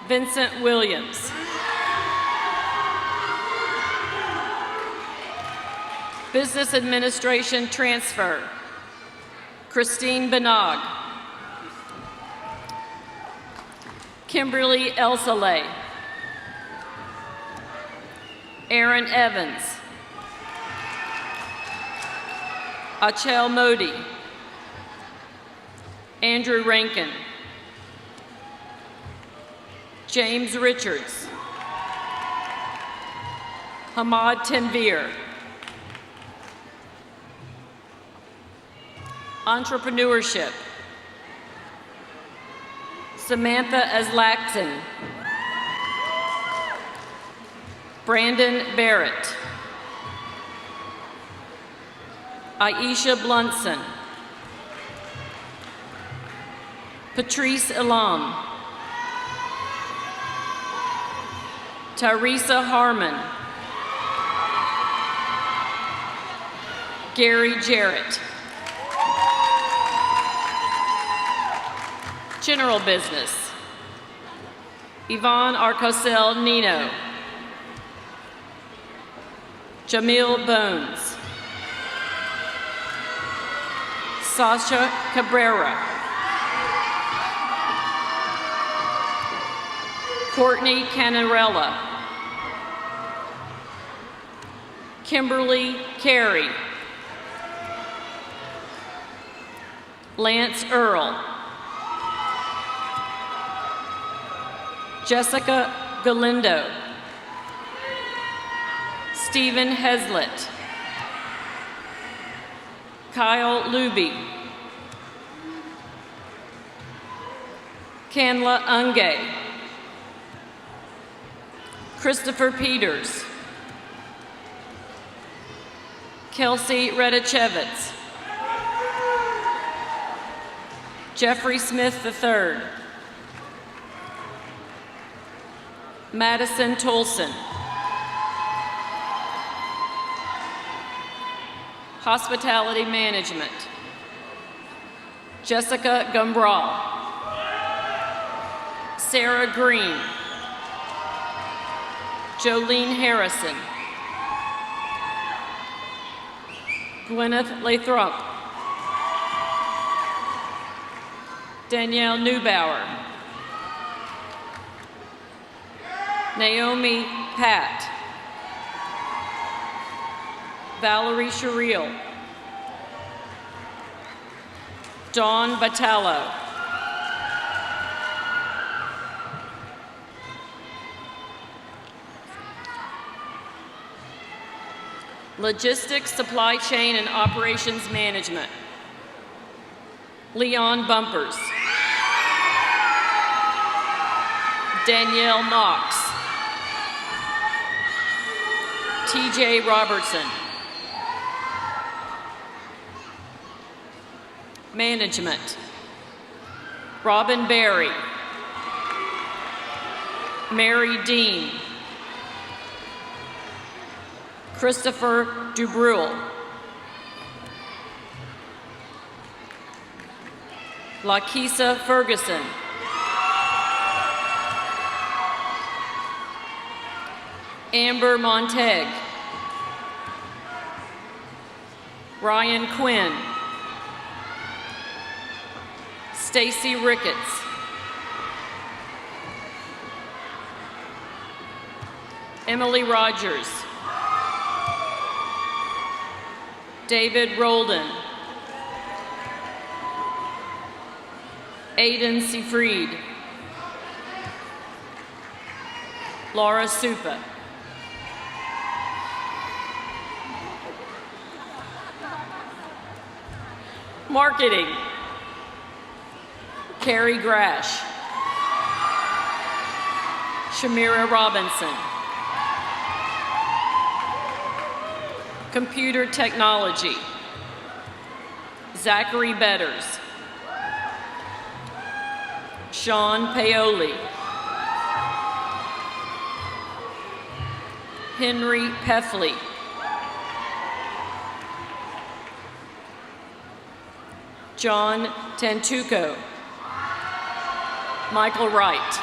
Vincent Williams, Business Administration Transfer, Christine Benag, Kimberly Elsale, Aaron Evans, Achel Modi, Andrew Rankin, James Richards, Hamad Tanvir, Entrepreneurship, Samantha Aslakson, Brandon Barrett, Aisha Blunson, Patrice Elam, Teresa Harmon, Gary Jarrett. General Business, Yvonne Arcosel Nino, Jamil Bones, Sasha Cabrera, Courtney Canarella, Kimberly Carey, Lance Earl, Jessica Galindo, Stephen Heslett, Kyle Luby, Kanla Unge, Christopher Peters, Kelsey Redachevitz, Jeffrey Smith III, Madison Tolson, Hospitality Management, Jessica Gumbral, Sarah Green, Jolene Harrison, Gwyneth Lathrop, Danielle Neubauer, Naomi Pat, Valerie Sherrill, Dawn Batallo, Logistics, Supply Chain, and Operations Management, Leon Bumpers, Danielle Knox, TJ Robertson, Management, Robin Berry, Mary Dean, Christopher Dubreuil, Lakisa Ferguson, Amber Montag, Ryan Quinn, Stacy Ricketts, Emily Rogers, David Roldan, Aiden Seyfried, Laura Supa. Marketing, Carrie Grash, Shamira Robinson. Computer Technology, Zachary Betters, Sean Paoli, Henry Peffley, John Tantuco, Michael Wright,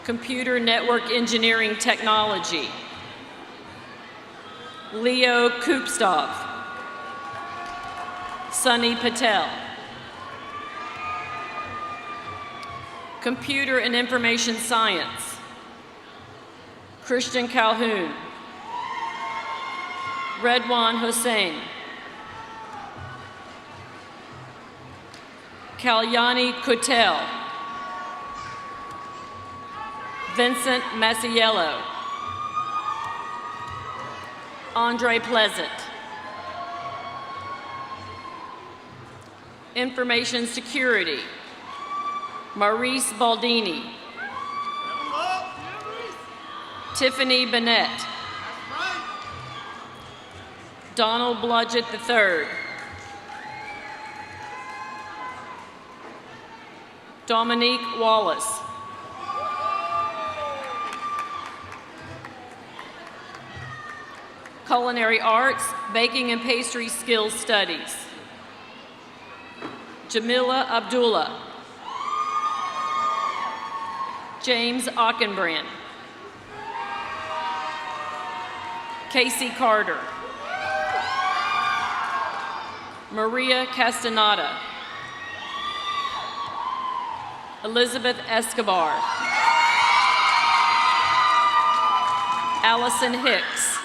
Computer Network Engineering Technology, Leo Kupstov, Sunny Patel, Computer and Information Science, Christian Calhoun, Redwan Hossein, Kalyani Kutel, Vincent Masiello, Andre Pleasant, Information Security, Maurice Baldini, Tiffany Bennett, Donald Bludgett III, Dominique Wallace, Culinary Arts, Baking and Pastry Skills Studies, Jamila Abdullah, James Ockenbrand, Casey Carter, Maria Castaneda, Elizabeth Escobar, Allison Hicks,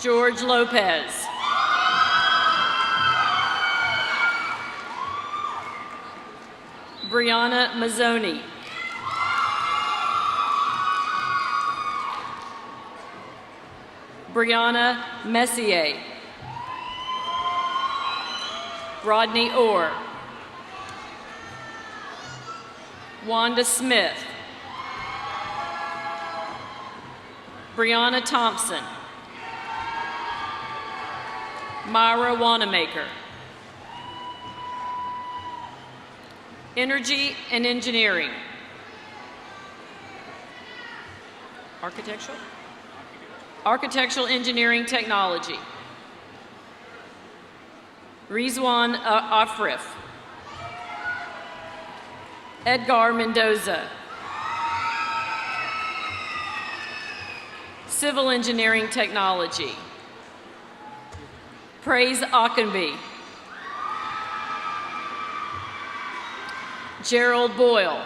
George Lopez, Brianna Mazzoni. Brianna Messier. Rodney Orr. Wanda Smith. Brianna Thompson. Myra Wanamaker. Energy and Engineering. Architectural? Architectural Engineering Technology. Rizwan Afrif. Edgar Mendoza. Civil Engineering Technology. Praise Ockenby. Gerald Boyle.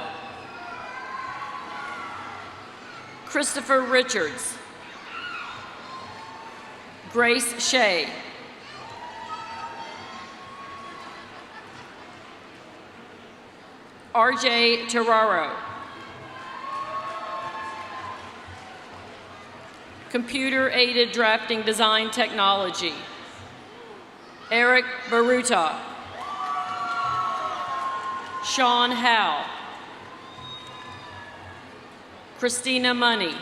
Christopher Richards. Grace Shea. RJ Terraro. Computer-aided drafting design technology. Eric Baruta. Sean Howe. Christina Money.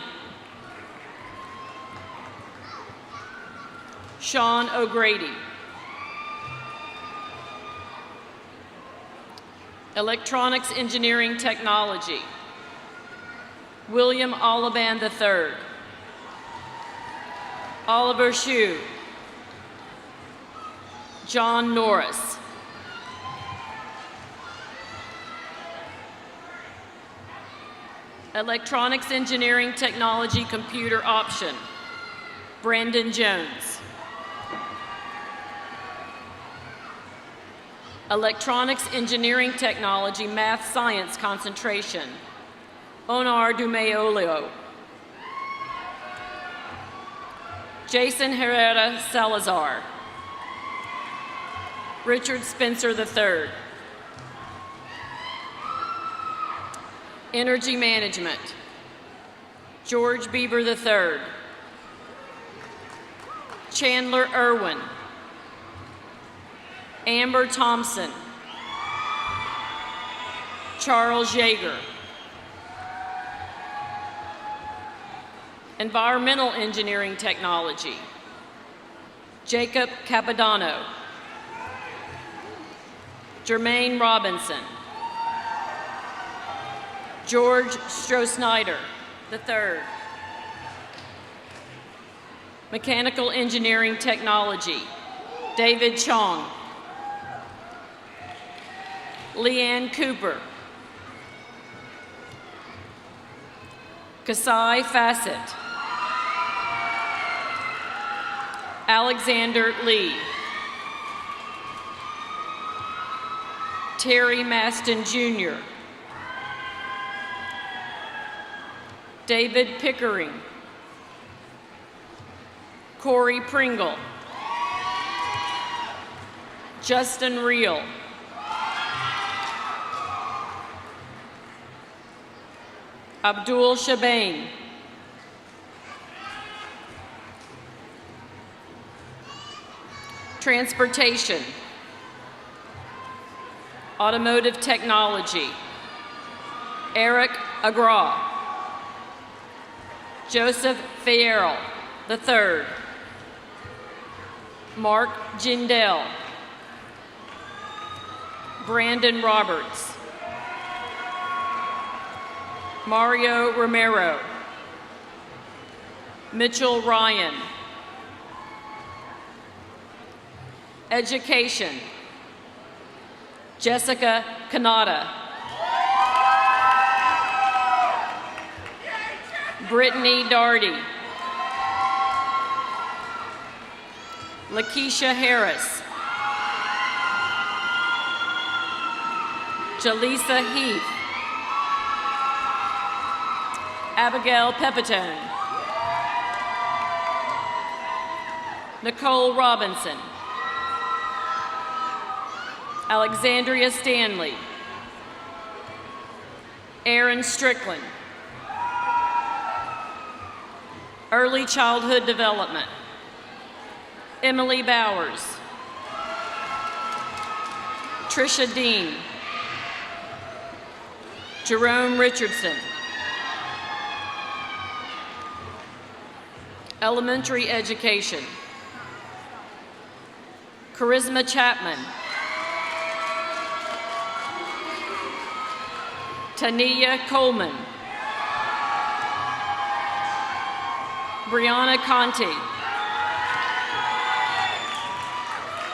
Sean O'Grady. Electronics Engineering Technology. William Oliban III. Oliver Shue. John Norris. Electronics Engineering Technology Computer Option. Brandon Jones. Electronics Engineering Technology Math Science Concentration. Onar Dumeolio. Jason Herrera Salazar. Richard Spencer III. Energy Management. George Bieber III. Chandler Irwin. Amber Thompson. Charles Yeager. Environmental Engineering Technology. Jacob Capodanno. Jermaine Robinson. George Stroh-Snyder III. Mechanical Engineering Technology. David Chong. Leanne Cooper. Kasai Fassett. Alexander Lee. Terry Maston Jr. David Pickering. Corey Pringle. Justin Reel. Abdul Shabain. Transportation. Automotive Technology. Eric Agra. Joseph Fierro III. Mark Jindell. Brandon Roberts. Mario Romero. Mitchell Ryan. Education. Jessica Kanata. Brittany Darty. Lakeisha Harris. Jaleesa Heath. Abigail Pepitone. Nicole Robinson. Alexandria Stanley. Aaron Strickland. Early Childhood Development, Emily Bowers. Trisha Dean. Jerome Richardson. Elementary Education, Charisma Chapman. Tania Coleman. Brianna Conti.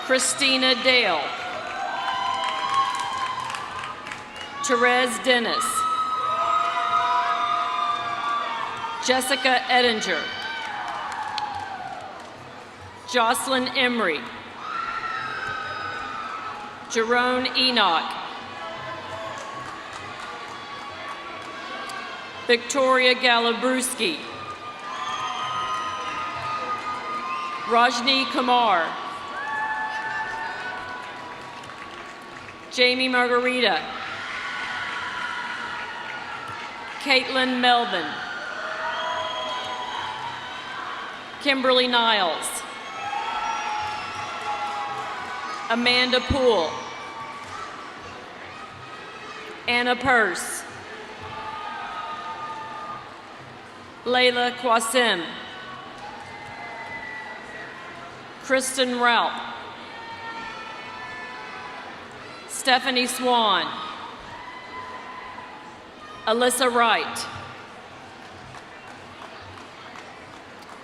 Christina Dale. Therese Dennis. Jessica Ettinger. Jocelyn Emery. Jerome Enoch. Victoria Galabruski. Rajni Kumar. Jamie Margarita. Caitlin Melvin. Kimberly Niles. Amanda Poole. Anna Purse. Layla Qasim. Kristen Raup. Stephanie Swan. Alyssa Wright.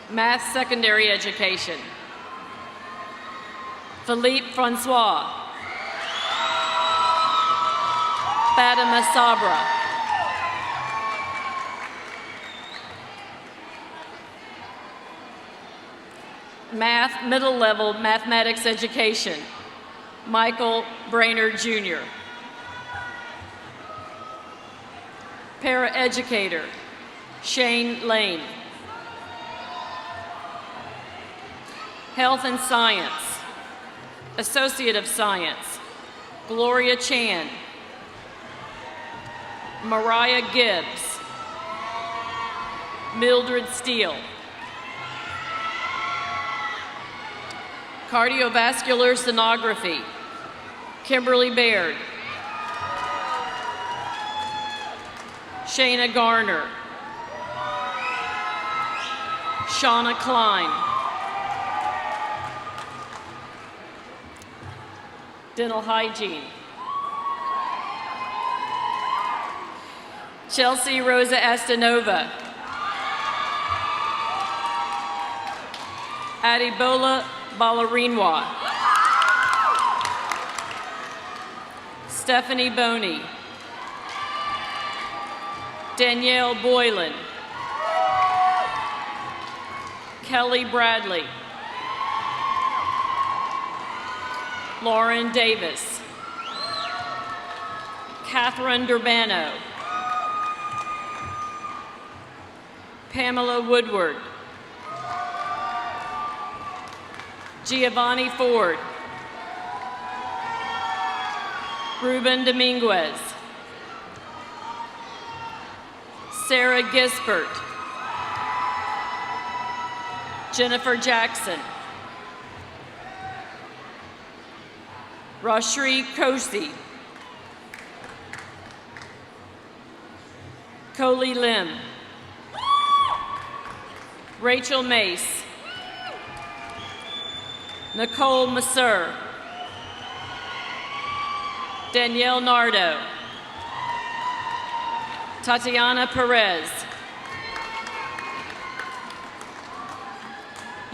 Math Secondary Education, Philippe Francois. Fatima Sabra. Math Middle Level Mathematics Education, Michael Brainerd Jr. Paraeducator, Shane Lane. Health and Science, Associate of Science, Gloria Chan. Mariah Gibbs. Mildred Steele. Cardiovascular Sonography, Kimberly Baird. Shayna Garner. Shauna Klein. Dental Hygiene, Chelsea Rosa Astanova. Adibola Balarinwa. Stephanie Boney. Danielle Boylan. Kelly Bradley. Lauren Davis. Catherine Durbano. Pamela Woodward. Giovanni Ford. Ruben Dominguez. Sarah Gisbert. Jennifer Jackson. Rashri Kosi. Coley Lim. Rachel Mace. Nicole Masur. Danielle Nardo. Tatiana Perez.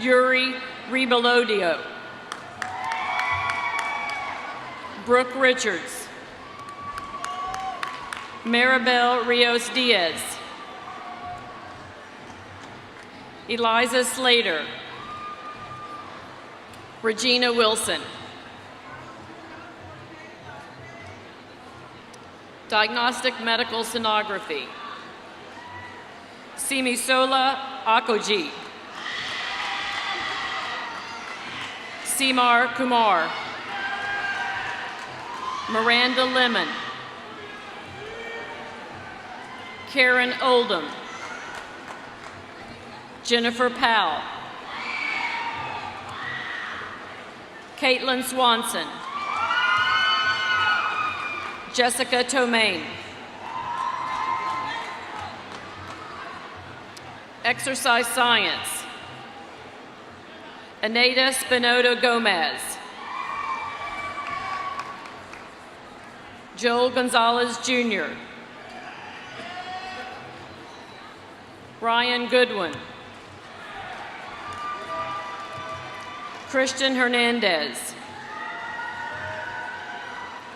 Yuri Ribelodio. Brooke Richards. Maribel Rios Diaz. Eliza Slater. Regina Wilson. Diagnostic Medical Sonography, Simisola Akoji. Seemar Kumar. Miranda Lemon. Karen Oldham, Jennifer Powell, Caitlin Swanson, Jessica Tomaine. Exercise Science, Aneta Spinoto Gomez, Joel Gonzalez Jr., Ryan Goodwin, Christian Hernandez,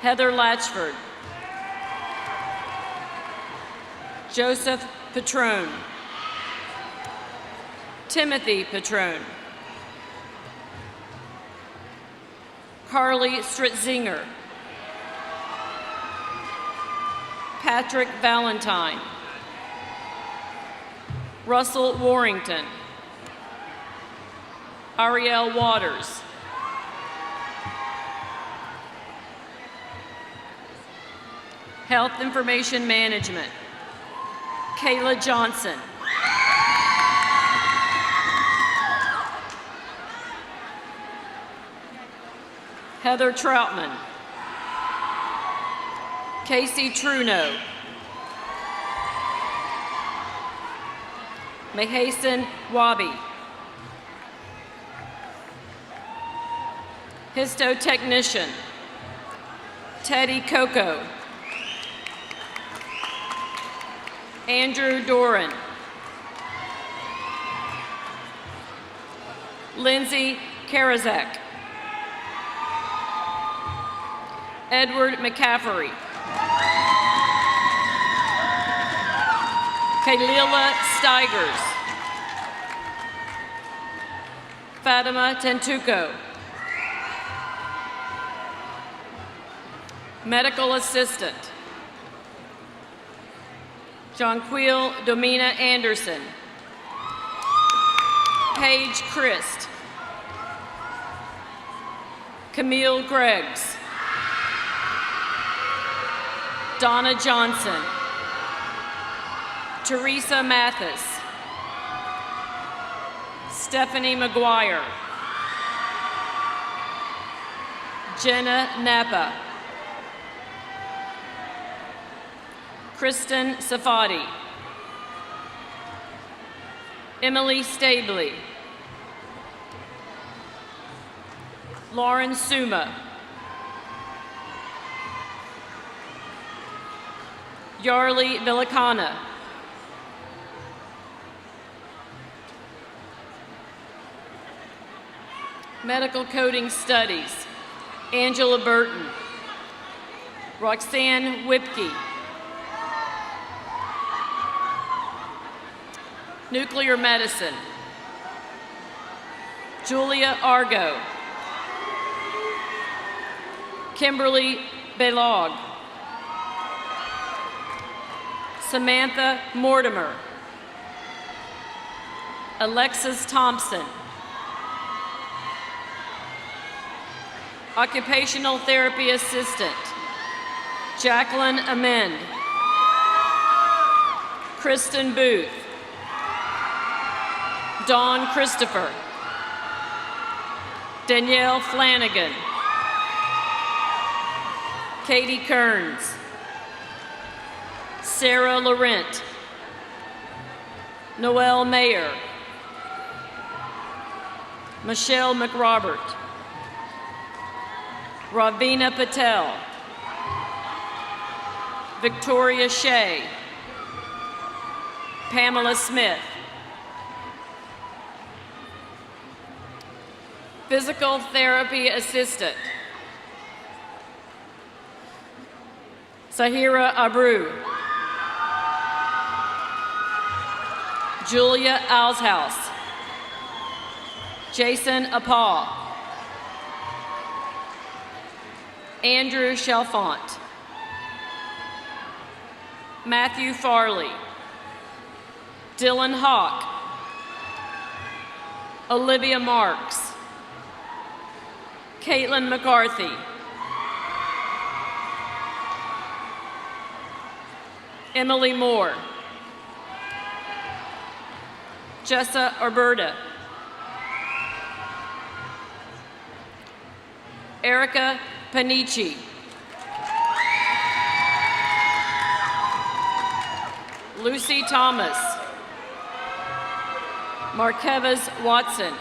Heather Latchford, Joseph Petrone, Timothy Petrone, Carly Stritzinger, Patrick Valentine, Russell Warrington, Ariel Waters, Health Information Management, Kayla Johnson, Heather Troutman, Casey Truno, Mahason Wabi, Histotechnician, Teddy Coco, Andrew Doran, Lindsay Karazak, Edward McCaffrey, Kaylila Steigers, Fatima Tentuco, Medical Assistant, Jonquil Domina Anderson, Paige Christ, Camille Greggs, Donna Johnson, Teresa Mathis, Stephanie McGuire, Jenna Napa, Kristen Safadi, Emily Stabley, Lauren Suma, Yarli Villicana, Medical Coding Studies, Angela Burton, Roxanne Whipke, Nuclear Medicine, Julia Argo, Kimberly Belog, Samantha Mortimer, Alexis Thompson, Occupational Therapy Assistant, Jacqueline Amend, Kristen Booth, Dawn Christopher, Danielle Flanagan, Katie Kearns, Sarah Laurent, Noelle Mayer, Michelle McRobert, Ravina Patel, Victoria Shea, Pamela Smith, Physical Therapy Assistant, Sahira Abru, Julia Alshouse, Jason Apal, Andrew Chalfont, Matthew Farley, Dylan Hawk, Olivia Marks, Caitlin McCarthy, Emily Moore, Jessa Alberta, Erica Panici, Lucy Thomas, Marquevas Watson,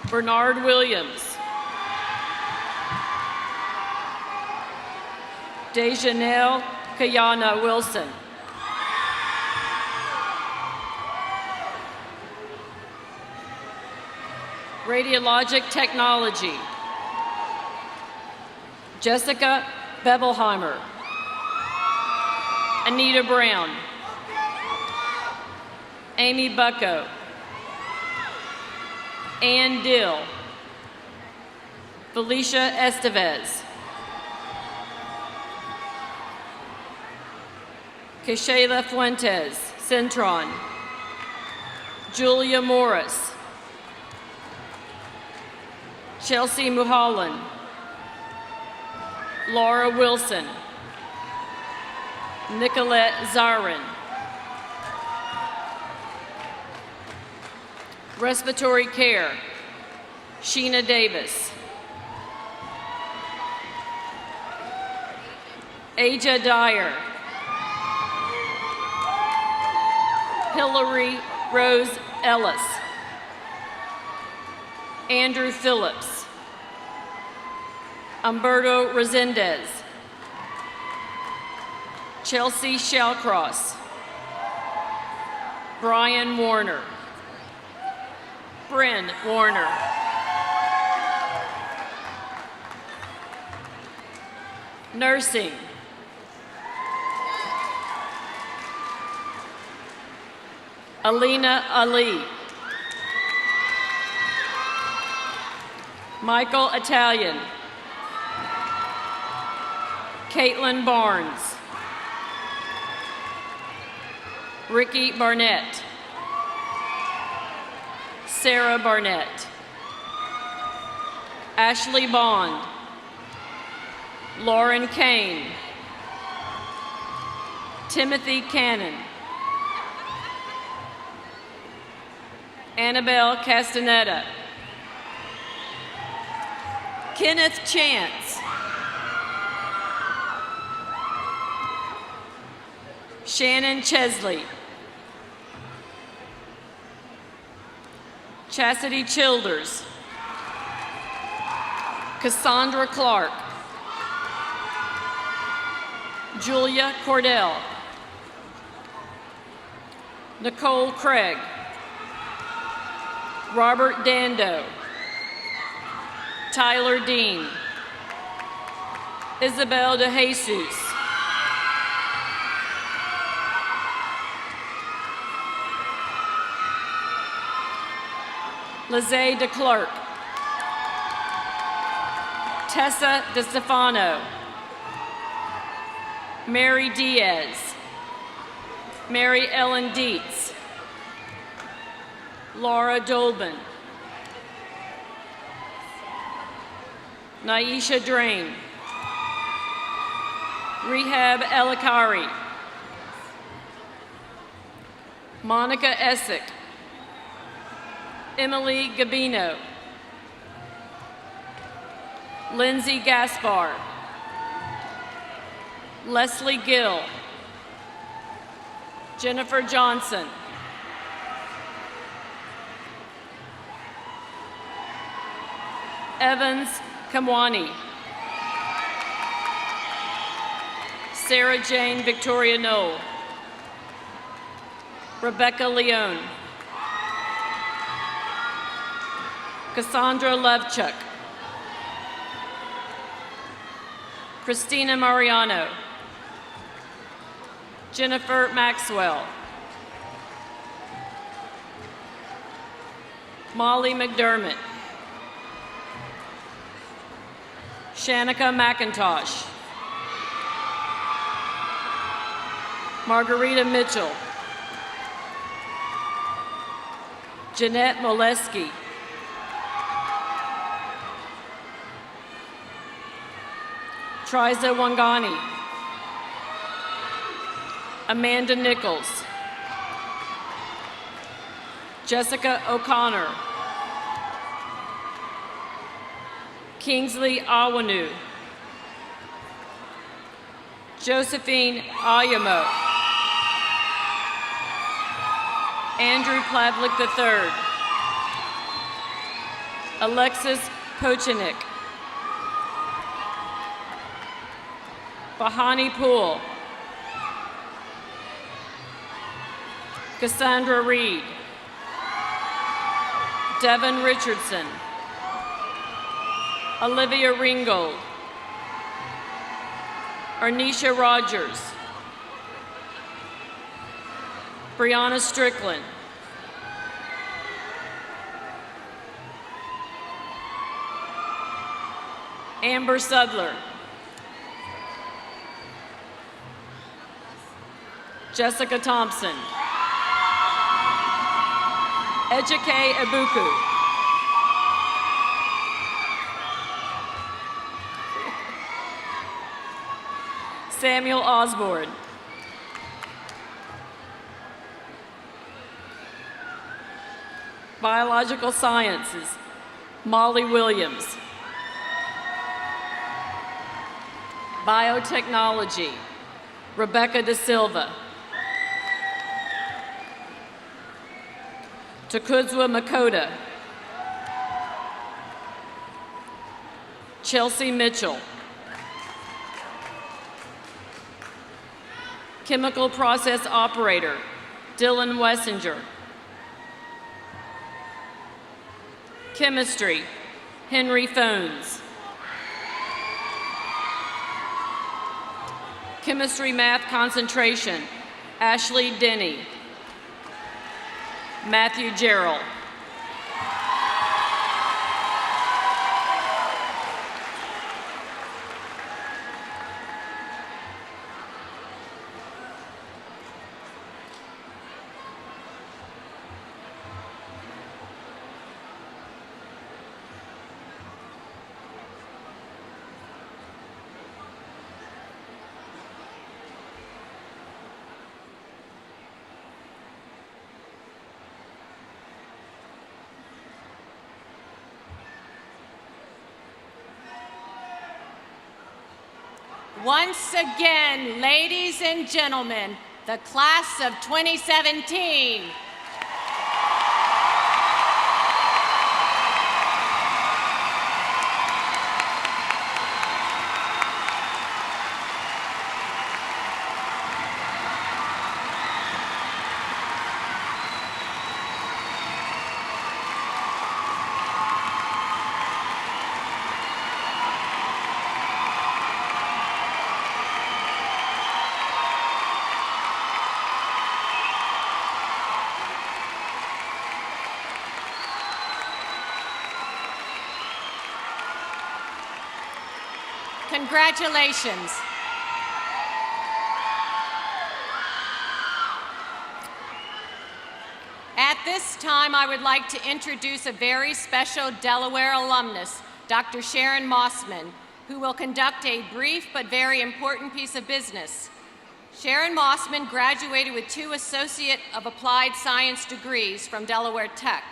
Bernard Williams, Dejanelle Kayana Wilson, Radiologic Technology, Jessica Bebelheimer, Anita Brown, Amy Bucko, Ann Dill, Felicia Estevez, Keshayla Fuentes, Centron, Julia Morris, Chelsea Muhallen, Laura Wilson, Nicolette Zarin, Respiratory Care, Sheena Davis, Aja Dyer, Hillary Rose Ellis, Andrew Phillips, Umberto Resendez, Chelsea Shallcross, Brian Warner, Bryn Warner, Nursing, Alina Ali, Michael Italian, Caitlin Barnes, Ricky Barnett, Sarah Barnett, Ashley Bond, Lauren Kane, Timothy Cannon, Annabelle Castaneda, Kenneth Chance, Shannon Chesley, Chastity Childers, Cassandra Clark, Julia Cordell, Nicole Craig, Robert Dando, Tyler Dean, Isabel De Jesus, Lizzie DeClerc, Tessa DeStefano, Mary Diaz, Mary Ellen Dietz, Laura Dolben, Naisha Drain, Rehab Elikari, Monica Essick, Emily Gabino, Lindsay Gaspar, Leslie Gill, Jennifer Johnson, Evans Kamwani, Sarah Jane Victoria Knoll, Rebecca Leone, Cassandra Levchuk, Christina Mariano, Jennifer Maxwell, Molly McDermott, Shanika McIntosh, Margarita Mitchell, Jeanette Molesky, Triza Wangani, Amanda Nichols, Jessica O'Connor, Kingsley Awanu, Josephine Ayamo, Andrew Plavlik III, Alexis Pochenik, Bahani Poole, Cassandra Reed, Devin Richardson, Olivia Ringgold, Arnisha Rogers, Brianna Strickland, Amber Sudler, Jessica Thompson, Ejike Ebuku, Samuel Osborne, Biological Sciences, Molly Williams, Biotechnology, Rebecca Da Silva, Takudzwa Makota, Chelsea Mitchell, Chemical Process Operator, Dylan Wessinger, Chemistry, Henry Phones, Chemistry Math Concentration, Ashley Denny, Matthew Gerald. Once again, ladies and gentlemen, the class of 2017. Congratulations. At this time, I would like to introduce a very special Delaware alumnus, Dr. Sharon Mossman, who will conduct a brief but very important piece of business. Sharon Mossman graduated with 2 Associate of Applied Science degrees from Delaware Tech,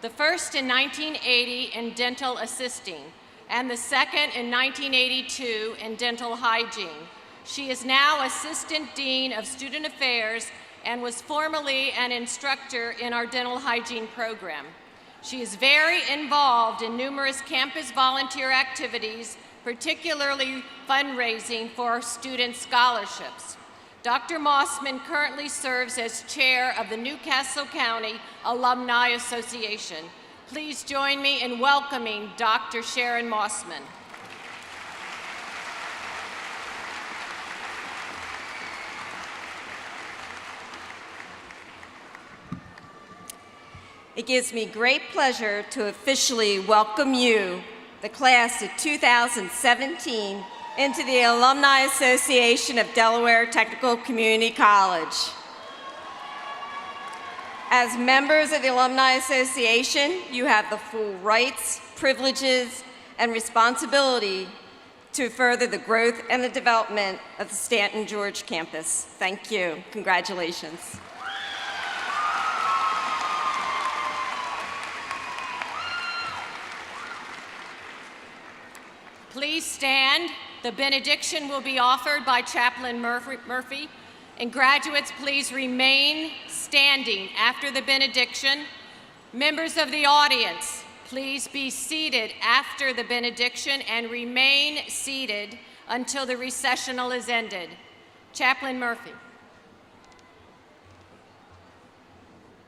the first in 1980 in dental assisting, and the second in 1982 in dental hygiene. She is now Assistant Dean of Student Affairs and was formerly an instructor in our dental hygiene program. She is very involved in numerous campus volunteer activities, particularly fundraising for student scholarships. Dr. Mossman currently serves as chair of the Newcastle County Alumni Association. Please join me in welcoming Dr. Sharon Mossman. It gives me great pleasure to officially welcome you, the class of 2017, into the Alumni Association of Delaware Technical Community College. As members of the Alumni Association, you have the full rights, privileges, and responsibility to further the growth and the development of the Stanton George campus. Thank you. Congratulations. Please stand. The benediction will be offered by Chaplain Murphy. And graduates, please remain standing after the benediction. Members of the audience, please be seated after the benediction and remain seated until the recessional is ended. Chaplain Murphy.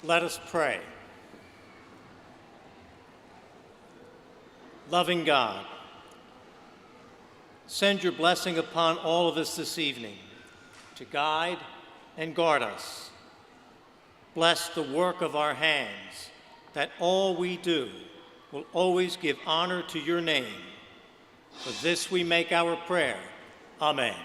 Let us pray. Loving God, send your blessing upon all of us this evening to guide and guard us. Bless the work of our hands, that all we do will always give honor to your name. For this we make our prayer. Amen.